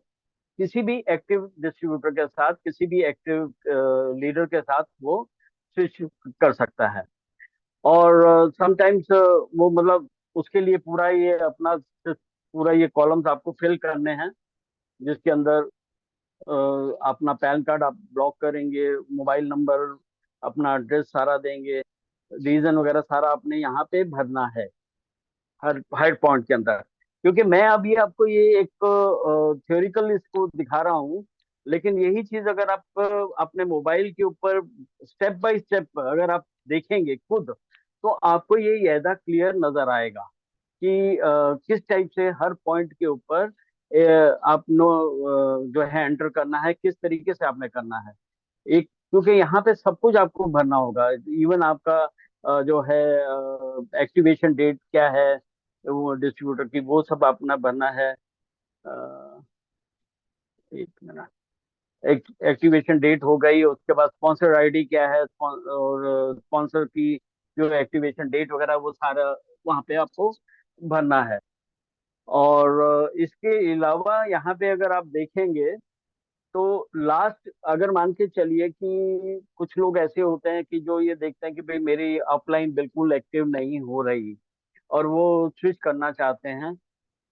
किसी भी एक्टिव डिस्ट्रीब्यूटर के साथ, किसी भी एक्टिव लीडर के साथ वो स्विच कर सकता है। और समटाइम्स वो मतलब उसके लिए पूरा ये अपना पूरा ये कॉलम्स आपको फिल करने हैं, जिसके अंदर अपना पैन कार्ड आप ब्लॉक करेंगे, मोबाइल नंबर, अपना एड्रेस सारा देंगे, रीजन वगैरह सारा आपने यहाँ पे भरना है हर हर पॉइंट के अंदर। क्योंकि मैं अभी आपको ये एक थ्योरिकल इसको दिखा रहा हूँ, लेकिन यही चीज अगर आप अपने मोबाइल के ऊपर स्टेप बाय स्टेप अगर आप देखेंगे खुद, तो आपको ये ज्यादा क्लियर नजर आएगा कि किस टाइप से हर पॉइंट के ऊपर आप नो जो है एंटर करना है, किस तरीके से आपने करना है। एक, क्योंकि यहाँ पे सब कुछ आपको भरना होगा, इवन आपका जो है एक्टिवेशन डेट क्या है वो डिस्ट्रीब्यूटर की, वो सब अपना भरना है। एक मिनट, एक्टिवेशन डेट हो गई, उसके बाद स्पॉन्सर आईडी क्या है, और स्पॉन्सर की जो एक्टिवेशन डेट वगैरह वो सारा वहाँ पे आपको भरना है। और इसके अलावा यहाँ पे अगर आप देखेंगे तो लास्ट, अगर मान के चलिए कि कुछ लोग ऐसे होते हैं कि जो ये देखते हैं कि भाई मेरी अपलाइन बिल्कुल एक्टिव नहीं हो रही और वो स्विच करना चाहते हैं,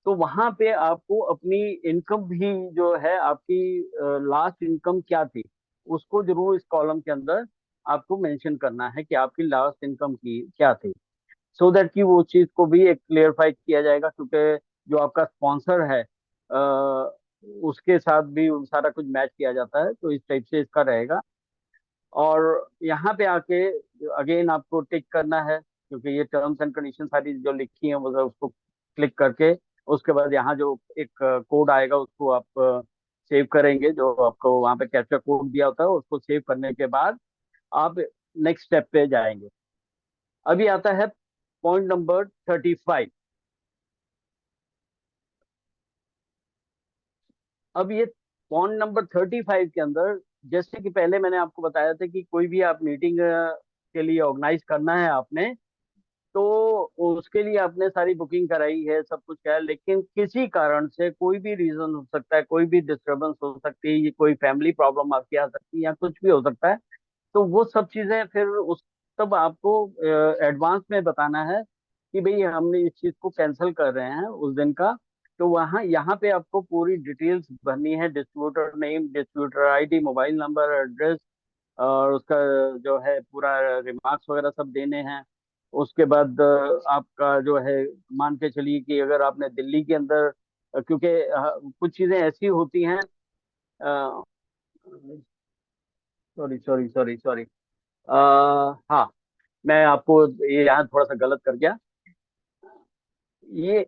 तो वहां पे आपको अपनी इनकम भी जो है आपकी लास्ट इनकम क्या थी उसको जरूर इस कॉलम के अंदर आपको मेंशन करना है कि आपकी लास्ट इनकम की क्या थी, सो दैट कि वो चीज को भी एक क्लियरफाई किया जाएगा। क्योंकि जो आपका स्पॉन्सर है उसके साथ भी सारा कुछ मैच किया जाता है, तो इस टाइप से इसका रहेगा। और यहाँ पे आके अगेन आपको टिक करना है, क्योंकि ये टर्म्स एंड कंडीशन सारी जो लिखी है वो उसको क्लिक करके उसके बाद यहाँ जो एक कोड आएगा उसको आप सेव करेंगे, जो आपको वहाँ पे कैप्चर कोड दिया होता है उसको सेव करने के बाद आप नेक्स्ट स्टेप पे जाएंगे। अभी आता है पॉइंट नंबर 35। अब ये पॉइंट नंबर 35 के अंदर, जैसे कि पहले मैंने आपको बताया था कि कोई भी आप मीटिंग के लिए ऑर्गेनाइज करना है आपने, तो उसके लिए आपने सारी बुकिंग कराई है, सब कुछ किया है, लेकिन किसी कारण से कोई भी रीजन हो सकता है, कोई भी डिस्टरबेंस हो सकती है, ये कोई फैमिली प्रॉब्लम आपकी आ सकती है या कुछ भी हो सकता है, तो वो सब चीजें फिर उस तब आपको एडवांस में बताना है कि भाई हमने इस चीज को कैंसिल कर रहे हैं उस दिन का। तो वहाँ यहाँ पे आपको पूरी डिटेल्स भरनी है, distributor name, distributor ID, mobile number, address, और उसका जो है पूरा रिमार्क्स वगैरह सब देने हैं। उसके बाद आपका जो है, मान के चलिए कि अगर आपने दिल्ली के अंदर क्योंकि कुछ चीजें ऐसी होती हैं, सॉरी सॉरी सॉरी सॉरी, हाँ, मैं आपको ये यहाँ थोड़ा सा गलत कर गया। ये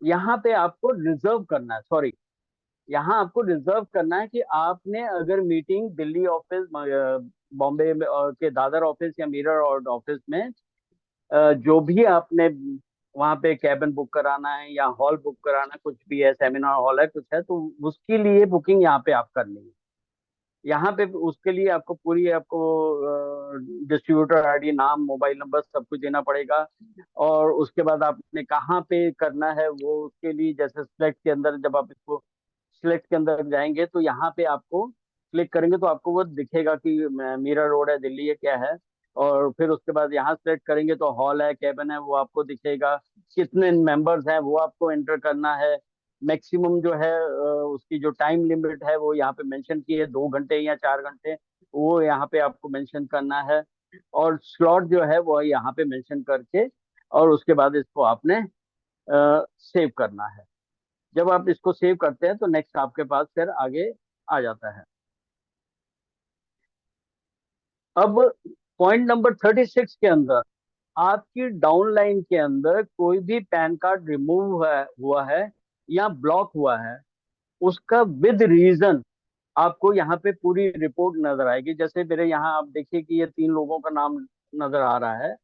यहाँ पे आपको रिजर्व करना है, सॉरी, यहाँ आपको रिजर्व करना है कि आपने अगर मीटिंग दिल्ली ऑफिस, बॉम्बे में के दादर ऑफिस या मीरर और ऑफिस में जो भी आपने वहाँ पे कैबिन बुक कराना है या हॉल बुक कराना है, कुछ भी है, सेमिनार हॉल है, कुछ है, तो उसके लिए बुकिंग यहाँ पे आप करनी है। यहाँ पे उसके लिए आपको पूरी आपको डिस्ट्रीब्यूटर आईडी, नाम, मोबाइल नंबर सब कुछ देना पड़ेगा। और उसके बाद आपने कहाँ पे करना है वो उसके लिए, जैसे सिलेक्ट के अंदर जब आप इसको सिलेक्ट के अंदर जाएंगे तो यहाँ पे आपको क्लिक करेंगे तो आपको वो दिखेगा कि मीरा रोड है, दिल्ली है, क्या है। और फिर उसके बाद यहाँ सेलेक्ट करेंगे तो हॉल है, कैबिन है, वो आपको दिखेगा। कितने मेंबर्स हैं वो आपको एंटर करना है। मैक्सिमम जो है उसकी जो टाइम लिमिट है वो यहाँ पे मेंशन की है, 2 घंटे या 4 घंटे, वो यहाँ पे आपको मेंशन करना है। और स्लॉट जो है वो यहाँ पे मेंशन करके और उसके बाद इसको आपने सेव करना है। जब आप इसको सेव करते हैं तो नेक्स्ट आपके पास फिर आगे आ जाता है। अब पॉइंट नंबर 36 के अंदर आपकी डाउनलाइन के अंदर कोई भी पैन कार्ड रिमूव हुआ है या ब्लॉक हुआ है, उसका विद रीजन आपको यहाँ पे पूरी रिपोर्ट नजर आएगी। जैसे मेरे यहाँ आप देखिए कि ये 3 लोगों का नाम नजर आ रहा है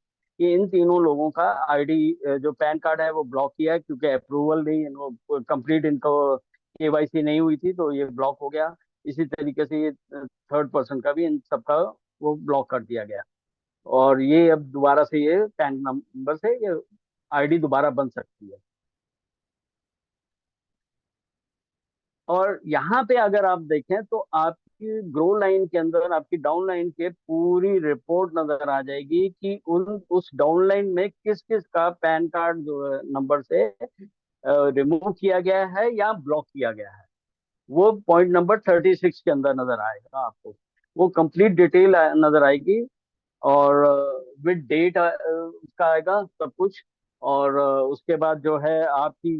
कि इन तीनों लोगों का आईडी, जो पैन कार्ड है वो ब्लॉक किया है, क्योंकि अप्रूवल नहीं, कंप्लीट इनको केवाईसी नहीं हुई थी, तो ये ब्लॉक हो गया। इसी तरीके से ये थर्ड पर्सन का भी इन सबका वो ब्लॉक कर दिया गया। और ये अब दोबारा से ये पैन नंबर से ये आईडी दोबारा बन सकती है। और यहाँ पे अगर आप देखें तो आपकी ग्रो लाइन के अंदर आपकी डाउन लाइन के पूरी रिपोर्ट नजर आ जाएगी कि उन उस डाउन लाइन में किस किस का पैन कार्ड जो है नंबर से रिमूव किया गया है या ब्लॉक किया गया है। वो पॉइंट नंबर 36 के अंदर नजर आएगा आपको। वो कंप्लीट डिटेल नजर आएगी। और विद डेट उसका आएगा सब कुछ। और उसके बाद जो है आपकी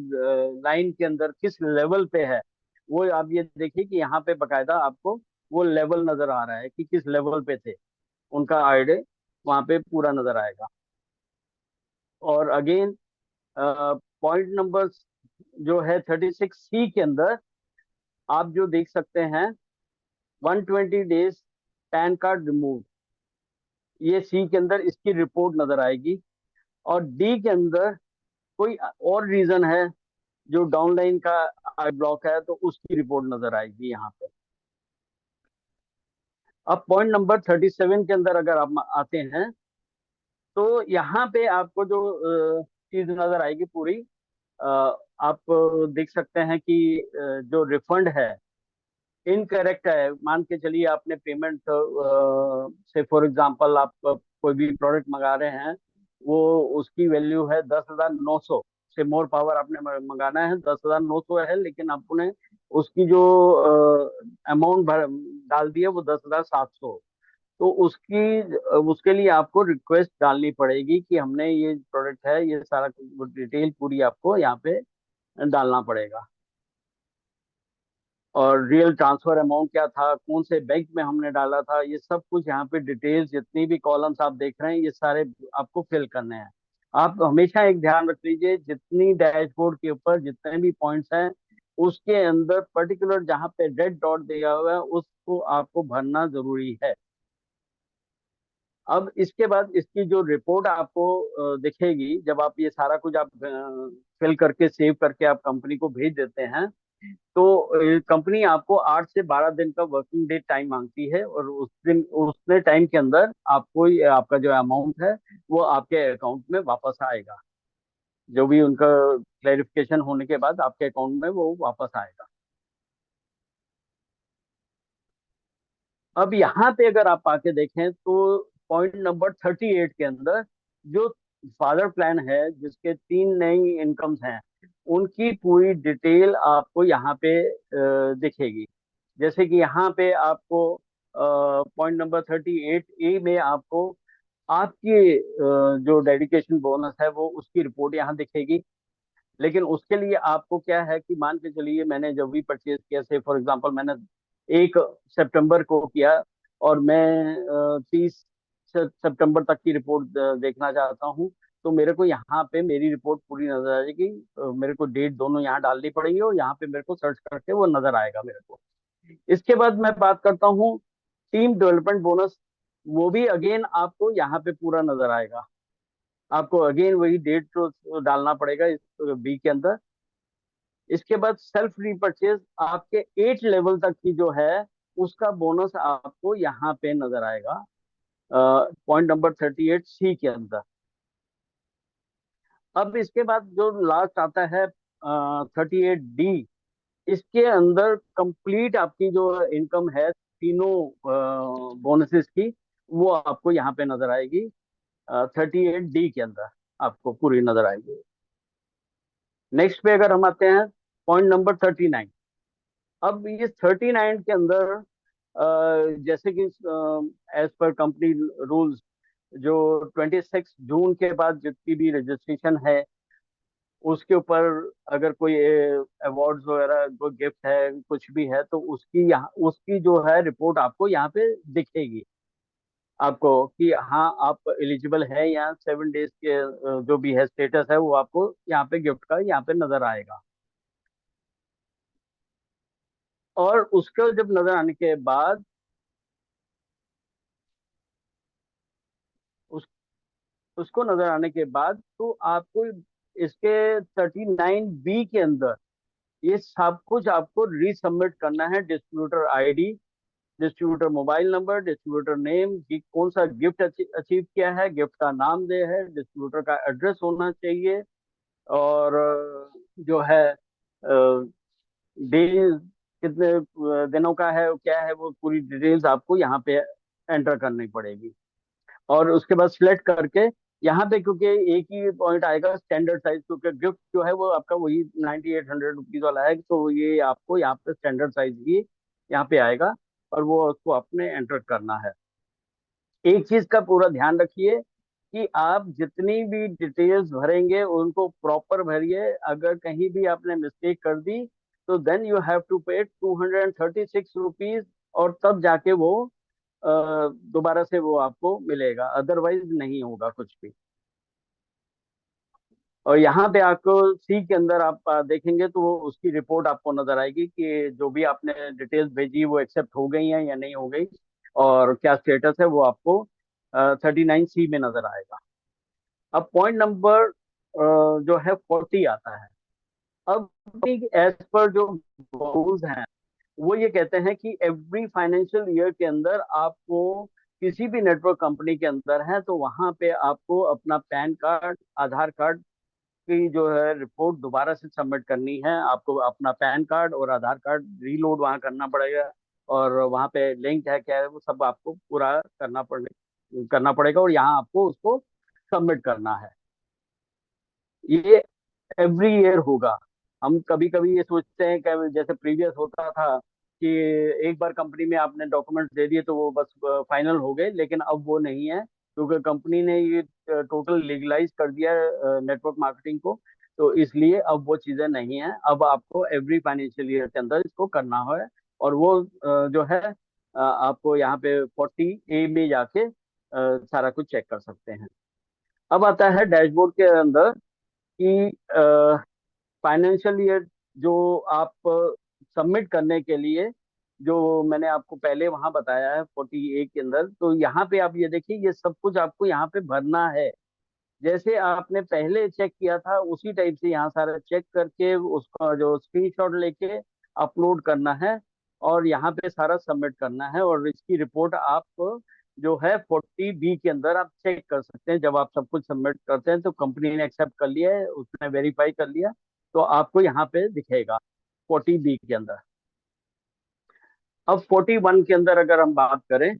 लाइन के अंदर किस लेवल पे है, वो आप ये देखिए कि यहाँ पे बकायदा आपको वो लेवल नजर आ रहा है कि किस लेवल पे थे, उनका आईडी वहाँ पे पूरा नजर आएगा। और अगेन पॉइंट नंबर जो है 36C के अंदर आप जो देख सकते हैं, 120 डेज पैन कार्ड रिमूव, ये सी के अंदर इसकी रिपोर्ट नजर आएगी। और डी के अंदर कोई और रीजन है जो डाउनलाइन का आई ब्लॉक है, तो उसकी रिपोर्ट नजर आएगी यहाँ पे। अब पॉइंट नंबर 37 के अंदर अगर आप आते हैं, तो यहाँ पे आपको जो चीज नजर आएगी पूरी, अ, आप देख सकते हैं कि जो रिफंड है इनकरेक्ट है। मान के चलिए आपने पेमेंट से फॉर एग्जांपल आप कोई भी प्रोडक्ट मंगा रहे हैं, वो उसकी वैल्यू है 10,900 से मोर पावर आपने मंगाना है 10,900 है, लेकिन आपने उसकी जो अमाउंट भर डाल दी है वो 10,700। तो उसके लिए आपको रिक्वेस्ट डालनी पड़ेगी कि हमने ये प्रोडक्ट है, ये सारा डिटेल पूरी आपको यहाँ पे डालना पड़ेगा। और रियल ट्रांसफर अमाउंट क्या था, कौन से बैंक में हमने डाला था, ये सब कुछ यहाँ पे डिटेल्स, जितनी भी कॉलम्स आप देख रहे हैं ये सारे आपको फिल करने हैं। आप हमेशा एक ध्यान रख लीजिए, जितनी डैशबोर्ड के ऊपर जितने भी पॉइंट्स हैं उसके अंदर पर्टिकुलर जहाँ पे रेड डॉट दिया हुआ है उसको आपको भरना जरूरी है। अब इसके बाद इसकी जो रिपोर्ट आपको दिखेगी, जब आप ये सारा कुछ आप फिल करके सेव करके आप कंपनी को भेज देते हैं, तो कंपनी आपको 8 से 12 दिन का वर्किंग डे टाइम मांगती है। और उस दिन उतने टाइम के अंदर आपको आपका जो अमाउंट है वो आपके अकाउंट में वापस आएगा। जो भी उनका क्लेरिफिकेशन होने के बाद आपके अकाउंट में वो वापस आएगा। अब यहाँ पे अगर आप आके देखें तो पॉइंट नंबर 38 के अंदर जो फादर प्लान है जिसके 3 नई इनकम्स हैं, उनकी पूरी डिटेल आपको यहाँ पे दिखेगी। जैसे कि यहाँ पे आपको पॉइंट नंबर 38A में आपको आपकी जो डेडिकेशन बोनस है वो उसकी रिपोर्ट यहाँ दिखेगी। लेकिन उसके लिए आपको क्या है कि मान के चलिए मैंने जब भी परचेज किया, से फॉर एग्जांपल मैंने 1 सितंबर को किया, और मैं 30 सितंबर तक की रिपोर्ट देखना चाहता हूँ, तो मेरे को यहाँ पे मेरी रिपोर्ट पूरी नजर आ जाएगी। मेरे को डेट दोनों यहाँ डालनी पड़ेगी और यहाँ पे मेरे को सर्च करके वो नजर आएगा मेरे को। इसके बाद मैं बात करता हूँ टीम डेवलपमेंट बोनस। वो भी अगेन आपको यहाँ पे पूरा नजर आएगा। आपको अगेन वही डेट तो डालना पड़ेगा इस बी के अंदर। इसके बाद सेल्फ रीपर्चेज आपके 8 लेवल तक की जो है उसका बोनस आपको यहाँ पे नजर आएगा, पॉइंट नंबर 38C के अंदर। अब इसके बाद जो लास्ट आता है 38D, इसके अंदर कंप्लीट आपकी जो इनकम है तीनों बोनसेस की, वो आपको यहाँ पे नजर आएगी। 38D के अंदर आपको पूरी नजर आएगी। नेक्स्ट पे अगर हम आते हैं पॉइंट नंबर 39। अब ये 39 के अंदर जैसे कि एज पर कंपनी रूल्स, जो 26 जून के बाद जितनी भी रजिस्ट्रेशन है उसके ऊपर अगर कोई अवार्ड्स वगैरह कोई गिफ्ट है कुछ भी है, तो उसकी यहाँ उसकी जो है रिपोर्ट आपको यहाँ पे दिखेगी आपको कि हाँ आप एलिजिबल है, या 7 डेज के जो भी है स्टेटस है वो आपको यहाँ पे गिफ्ट का यहाँ पे नजर आएगा। और उसको जब नजर आने के बाद उस उसको नजर आने के बाद तो आपको इसके 39B के अंदर ये सब कुछ आपको रीसबमिट करना है। Distributor ID, distributor mobile number, distributor name, कि कौन सा गिफ्ट अचीव किया है, गिफ्ट का नाम दे है, डिस्ट्रीब्यूटर का एड्रेस होना चाहिए, और जो है डे कितने दिनों का है, क्या है, वो पूरी डिटेल्स आपको यहाँ पे एंटर करनी पड़ेगी। और उसके बाद सिलेक्ट करके यहाँ पे, क्योंकि एक ही पॉइंट आएगा स्टैंडर्ड साइज, क्योंकि गिफ्ट जो है वो आपका वही 9800 रुपीज वाला है, तो ये आपको यहाँ पे स्टैंडर्ड साइज ही यहाँ पे आएगा, और वो उसको आपने एंटर करना है। एक चीज का पूरा ध्यान रखिए कि आप जितनी भी डिटेल्स भरेंगे उनको प्रॉपर भरिए। अगर कहीं भी आपने मिस्टेक कर दी तो देन यू हैव टू पे 236 रुपीज, और तब जाके वो दोबारा से वो आपको मिलेगा, अदरवाइज नहीं होगा कुछ भी। और यहाँ पे आपको सी के अंदर आप देखेंगे तो वो उसकी रिपोर्ट आपको नजर आएगी कि जो भी आपने डिटेल्स भेजी वो एक्सेप्ट हो गई हैं या नहीं हो गई, और क्या स्टेटस है, वो आपको 39C में नजर आएगा। अब पॉइंट नंबर जो है 40 आता है। अब एज पर जो रूल्स हैं वो ये कहते हैं कि एवरी फाइनेंशियल ईयर के अंदर आपको किसी भी नेटवर्क कंपनी के अंदर है तो वहां पे आपको अपना पैन कार्ड, आधार कार्ड की जो है रिपोर्ट दोबारा से सबमिट करनी है। आपको अपना पैन कार्ड और आधार कार्ड रीलोड वहाँ करना पड़ेगा, और वहाँ पे लिंक है क्या है वो सब आपको पूरा करना पड़ेगा, और यहाँ आपको उसको सबमिट करना है। ये एवरी ईयर होगा। हम कभी कभी ये सोचते हैं कि जैसे प्रीवियस होता था कि एक बार कंपनी में आपने डॉक्यूमेंट्स दे दिए तो वो बस फाइनल हो गए, लेकिन अब वो नहीं है, क्योंकि कंपनी ने ये टोटल लीगलाइज कर दिया है नेटवर्क मार्केटिंग को। तो इसलिए अब वो चीजें नहीं है, अब आपको एवरी फाइनेंशियल ईयर के अंदर इसको करना है। और वो जो है आपको यहाँ पे 40A में जाके सारा कुछ चेक कर सकते हैं। अब आता है डैशबोर्ड के अंदर कि फाइनेंशियल ईयर जो आप सबमिट करने के लिए, जो मैंने आपको पहले वहां बताया है 40A के अंदर, तो यहाँ पे आप ये देखिए ये सब कुछ आपको यहाँ पे भरना है। जैसे आपने पहले चेक किया था उसी टाइप से यहाँ सारा चेक करके उसका जो स्क्रीनशॉट लेके अपलोड करना है, और यहाँ पे सारा सबमिट करना है। और इसकी रिपोर्ट आप जो है 40B के अंदर आप चेक कर सकते हैं। जब आप सब कुछ सबमिट करते हैं तो कंपनी ने एक्सेप्ट कर लिया है, उसने वेरीफाई कर लिया, तो आपको यहाँ पे दिखेगा 40B के अंदर। अब 41 के अंदर अगर हम बात करें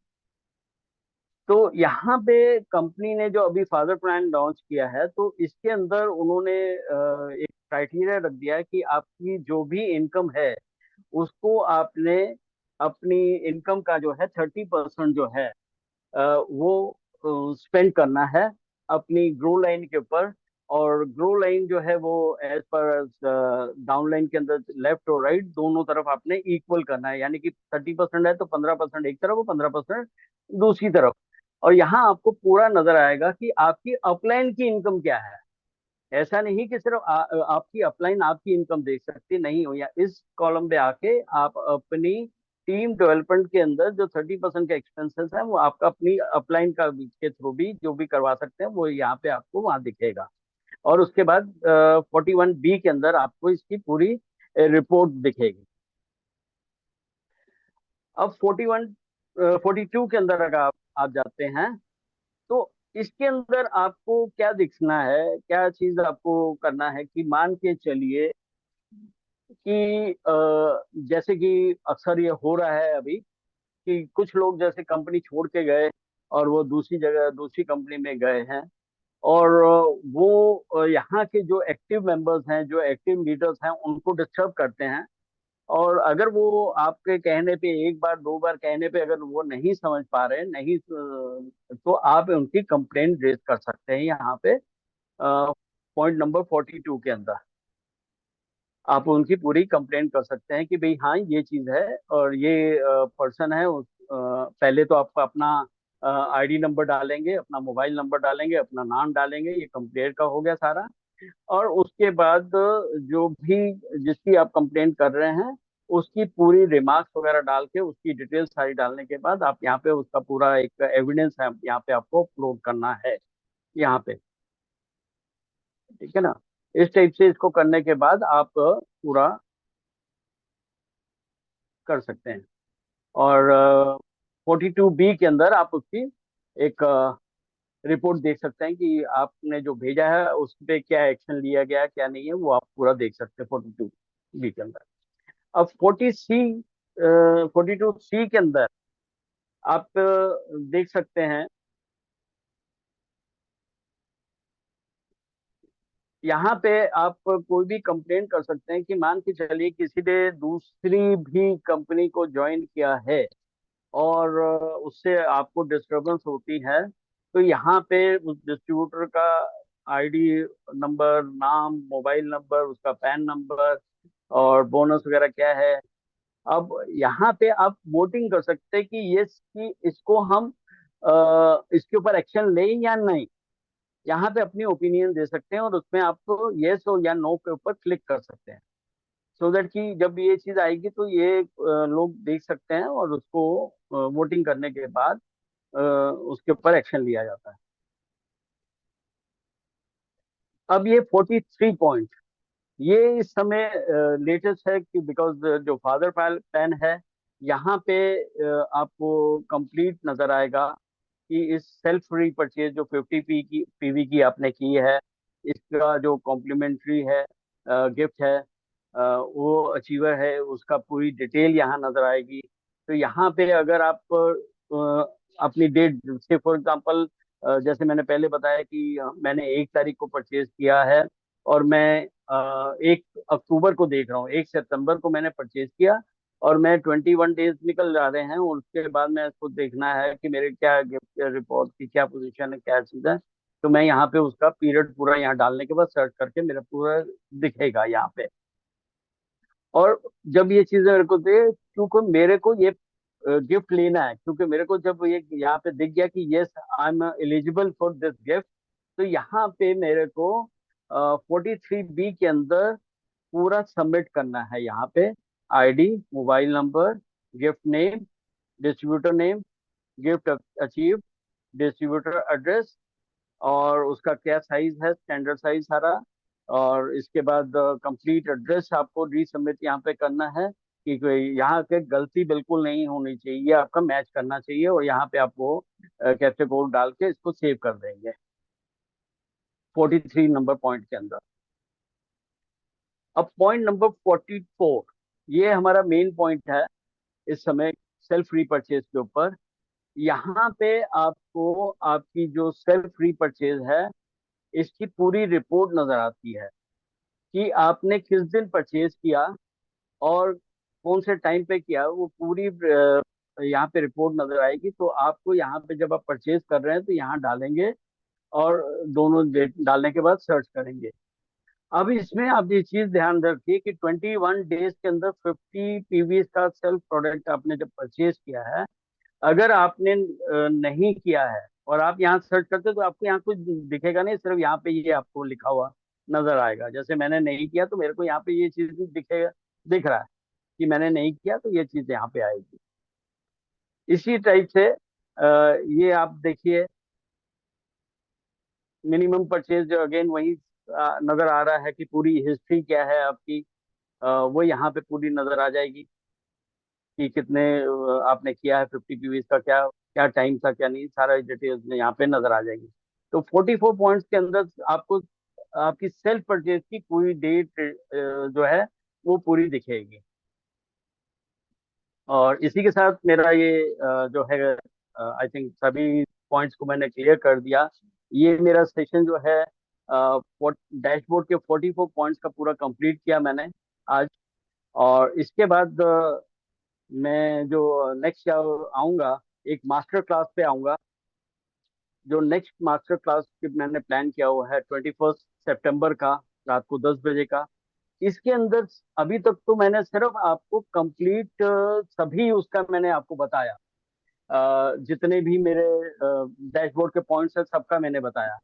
तो यहाँ पे कंपनी ने जो अभी फादर प्लान लॉन्च किया है तो इसके अंदर उन्होंने एक क्राइटेरिया रख दिया है कि आपकी जो भी इनकम है उसको आपने अपनी इनकम का जो है 30% जो है वो स्पेंड करना है अपनी ग्रो लाइन के ऊपर। और ग्रो लाइन जो है वो एज पर डाउन लाइन के अंदर लेफ्ट और राइट दोनों तरफ आपने इक्वल करना है, यानी कि 30% है तो 15% एक तरफ और 15% दूसरी तरफ। और यहाँ आपको पूरा नजर आएगा कि आपकी अपलाइन की इनकम क्या है। ऐसा नहीं कि सिर्फ आपकी अपलाइन आपकी इनकम देख सकती नहीं हो, या इस कॉलम पे आके आप अपनी टीम डेवलपमेंट के अंदर जो 30% के एक्सपेंसेस है वो आपका अपनी अपलाइन का के थ्रू भी जो भी करवा सकते हैं वो यहाँ पे आपको वहाँ दिखेगा। और उसके बाद 41B के अंदर आपको इसकी पूरी रिपोर्ट दिखेगी। अब 42 के अंदर अगर आप जाते हैं तो इसके अंदर आपको क्या दिखना है, क्या चीज आपको करना है कि मान के चलिए कि जैसे कि अक्सर ये हो रहा है अभी कि कुछ लोग जैसे कंपनी छोड़ के गए और वो दूसरी जगह दूसरी कंपनी में गए हैं, और वो यहाँ के जो एक्टिव मेंबर्स हैं, जो एक्टिव लीडर्स हैं, उनको डिस्टर्ब करते हैं। और अगर वो आपके कहने पे एक बार दो बार कहने पे अगर वो नहीं समझ पा रहे, नहीं तो आप उनकी कंप्लेंट रेज कर सकते हैं यहाँ पे पॉइंट नंबर 42 के अंदर। आप उनकी पूरी कंप्लेंट कर सकते हैं कि भाई हाँ ये चीज है, और ये पर्सन है पहले तो आपका अपना आईडी नंबर डालेंगे, अपना मोबाइल नंबर डालेंगे, अपना नाम डालेंगे, ये कंप्लेंट का हो गया सारा। और उसके बाद जो भी जिसकी आप कंप्लेंट कर रहे हैं उसकी पूरी रिमार्क्स वगैरह डाल के, उसकी डिटेल्स सारी डालने के बाद आप यहाँ पे उसका पूरा एक एविडेंस है यहाँ पे आपको अपलोड करना है यहाँ पे। ठीक है ना। इस टाइप से इसको करने के बाद आप पूरा कर सकते हैं। और 42B के अंदर आप उसकी एक रिपोर्ट देख सकते हैं कि आपने जो भेजा है उस पे क्या एक्शन लिया गया है क्या नहीं है, वो आप पूरा देख सकते हैं 42B के अंदर। अब 42C के अंदर आप देख सकते हैं, यहाँ पे आप कोई भी कंप्लेंट कर सकते हैं कि मान के चलिए किसी ने दूसरी भी कंपनी को ज्वाइन किया है और उससे आपको डिस्टरबेंस होती है, तो यहाँ पे उस डिस्ट्रीब्यूटर का आईडी नंबर, नाम, मोबाइल नंबर, उसका पैन नंबर और बोनस वगैरह क्या है, अब यहाँ पे आप वोटिंग कर सकते हैं कि ये कि इसको हम इसके ऊपर एक्शन लें या नहीं। यहाँ पे अपनी ओपिनियन दे सकते हैं और उसमें आपको येस और या नो के ऊपर क्लिक कर सकते हैं, सो दैट कि जब ये चीज आएगी तो ये लोग देख सकते हैं और उसको वोटिंग करने के बाद उसके ऊपर एक्शन लिया जाता है। अब ये 43 पॉइंट, ये इस समय लेटेस्ट है कि बिकॉज जो फादर पैन है यहाँ पे आपको कंप्लीट नजर आएगा कि इस सेल्फ री परचेज जो 50 पीवी की आपने की है, इसका जो कॉम्प्लीमेंट्री है गिफ्ट है, वो अचीवर है, उसका पूरी डिटेल यहाँ नजर आएगी। तो यहाँ पे अगर आप अपनी डेट से फॉर एग्जांपल, जैसे मैंने पहले बताया कि मैंने 1 तारीख को परचेज किया है और मैं 1 अक्टूबर को देख रहा हूँ, 1 सितंबर को मैंने परचेज किया और मैं 21 डेज निकल जा रहे हैं और उसके बाद मैं इसको देखना है कि मेरे क्या गिफ्ट रिपोर्ट की क्या पोजीशन है, क्या चीज़ है। तो मैं यहाँ पे उसका पीरियड पूरा यहाँ डालने के बाद सर्च करके मेरा पूरा दिखेगा यहाँ पे। और जब ये चीजें मेरे को दे, क्योंकि मेरे को ये गिफ्ट लेना है, क्योंकि मेरे को जब ये यहाँ पे दिख गया कि yes I am eligible for this gift, तो यहाँ पे मेरे को 43B के अंदर पूरा सबमिट करना है यहाँ पे। ID, mobile number, gift name, distributor name, gift achieve, distributor address और उसका क्या साइज है, स्टैंडर्ड साइज सारा। और इसके बाद कंप्लीट एड्रेस आपको रीसबमिट यहाँ पे करना है कि कोई यहाँ पे गलती बिल्कुल नहीं होनी चाहिए, ये आपका मैच करना चाहिए और यहाँ पे आपको कैप्चा कोड डाल के इसको सेव कर देंगे 43 नंबर पॉइंट के अंदर। अब पॉइंट नंबर 44, ये हमारा मेन पॉइंट है इस समय सेल्फ रीपरचेज के ऊपर। यहाँ पे आपको आपकी जो सेल्फ रीपरचेज है इसकी पूरी रिपोर्ट नजर आती है कि आपने किस दिन परचेज किया और कौन से टाइम पे किया, वो पूरी यहाँ पे रिपोर्ट नजर आएगी। तो आपको यहाँ पे जब आप परचेज कर रहे हैं तो यहाँ डालेंगे और दोनों डेट डालने के बाद सर्च करेंगे। अब इसमें आप ये चीज ध्यान रखिए कि 21 डेज के अंदर 50 पीवी का सेल्फ प्रोडक्ट आपने जब परचेज किया है, अगर आपने नहीं किया है और आप यहाँ सर्च करते तो आपको यहाँ कुछ दिखेगा नहीं, सिर्फ यहाँ पे ये आपको लिखा हुआ नजर आएगा। जैसे मैंने नहीं किया तो मेरे को यहाँ पे ये चीज दिखेगा, दिख रहा है कि मैंने नहीं किया, तो ये चीज यहाँ पे आएगी। इसी टाइप से ये आप देखिए मिनिमम परचेज अगेन वही नजर आ रहा है कि पूरी हिस्ट्री क्या है आपकी, वो यहाँ पे पूरी नजर आ जाएगी कि कितने आपने किया है, 50 पीवी का क्या क्या टाइम था क्या नहीं, सारा डिटेल्स में यहाँ पे नजर आ जाएगी। तो 44 पॉइंट्स के अंदर आपको आपकी सेल्फ परचेज की पूरी डेट जो है वो पूरी दिखेगी। और इसी के साथ मेरा ये जो है आई थिंक सभी पॉइंट्स को मैंने क्लियर कर दिया। ये मेरा सेशन जो है डैशबोर्ड के 44 पॉइंट्स का पूरा कंप्लीट किया मैंने आज। और इसके बाद मैं जो नेक्स्ट आऊँगा, एक मास्टर क्लास पे आऊँगा। जो नेक्स्ट मास्टर क्लास की मैंने प्लान किया हुआ है 21 सितंबर का, रात को 10 बजे का। इसके अंदर अभी तक तो मैंने सिर्फ आपको कंप्लीट सभी उसका मैंने आपको बताया, जितने भी मेरे डैशबोर्ड के पॉइंट्स है सबका मैंने बताया।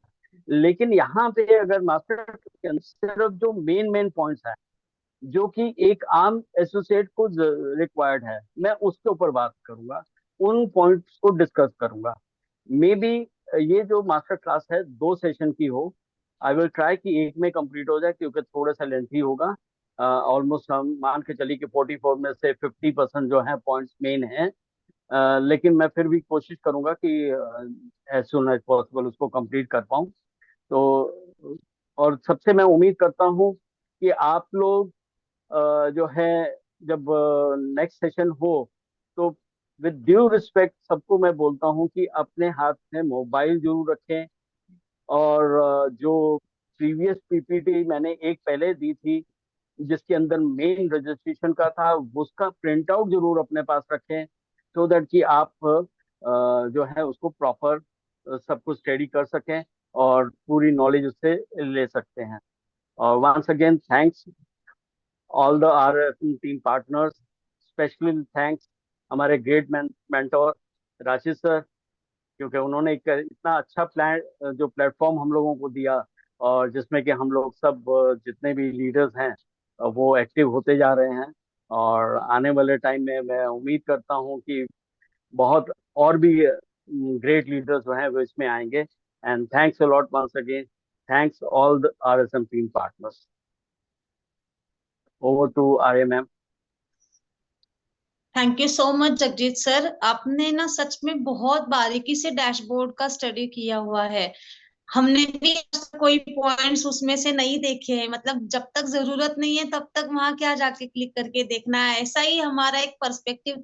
लेकिन यहाँ पे अगर मास्टर के अंदर सिर्फ जो मेन मेन पॉइंट्स हैं जो कि एक आम एसोसिएट को रिक्वायर्ड है, मैं उसके ऊपर बात करूंगा, उन पॉइंट्स को डिस्कस करूंगा। मे बी ये जो मास्टर क्लास है 2 सेशन की हो। आई विल ट्राई कि एक में कंप्लीट हो जाए, क्योंकि थोड़ा सा लेंथी होगा। ऑलमोस्ट हम मान के चलिए कि 44 में से 50% जो है पॉइंट्स मेन हैं। लेकिन मैं फिर भी कोशिश करूंगा कि एज सुन एज पॉसिबल उसको कंप्लीट कर पाऊँ। तो और सबसे मैं उम्मीद करता हूँ कि आप लोग जो है, जब नेक्स्ट सेशन हो, तो विद ड्यू रिस्पेक्ट सबको मैं बोलता हूँ कि अपने हाथ में मोबाइल जरूर रखें। और जो प्रीवियस पीपीटी मैंने एक पहले दी थी, जिसके अंदर मेन रजिस्ट्रेशन का था, उसका प्रिंट आउट जरूर अपने पास रखें, सो दैट कि आप जो है उसको प्रॉपर सब कुछ स्टडी कर सकें और पूरी नॉलेज उससे ले सकते हैं। और once again thanks all the R team partners, specially thanks हमारे ग्रेट मेंटोर राशिद सर, क्योंकि उन्होंने एक इतना अच्छा प्लान जो प्लेटफॉर्म हम लोगों को दिया, और जिसमें कि हम लोग सब जितने भी लीडर्स हैं वो एक्टिव होते जा रहे हैं। और आने वाले टाइम में मैं उम्मीद करता हूँ कि बहुत और भी ग्रेट लीडर्स जो हैं वो इसमें आएंगे। And thanks a lot once again, thanks all the RSM team partners. Over to Arya ma'am. Thank you so much Jagjit sir, आपने ना सच में बहुत बारीकी से डैशबोर्ड का स्टडी किया हुआ है। हमने भी कोई पॉइंट्स उसमें से नहीं देखे हैं, मतलब जब तक जरूरत नहीं है तब तक वहां क्या जाके क्लिक करके देखना है, ऐसा ही हमारा एक पर्सपेक्टिव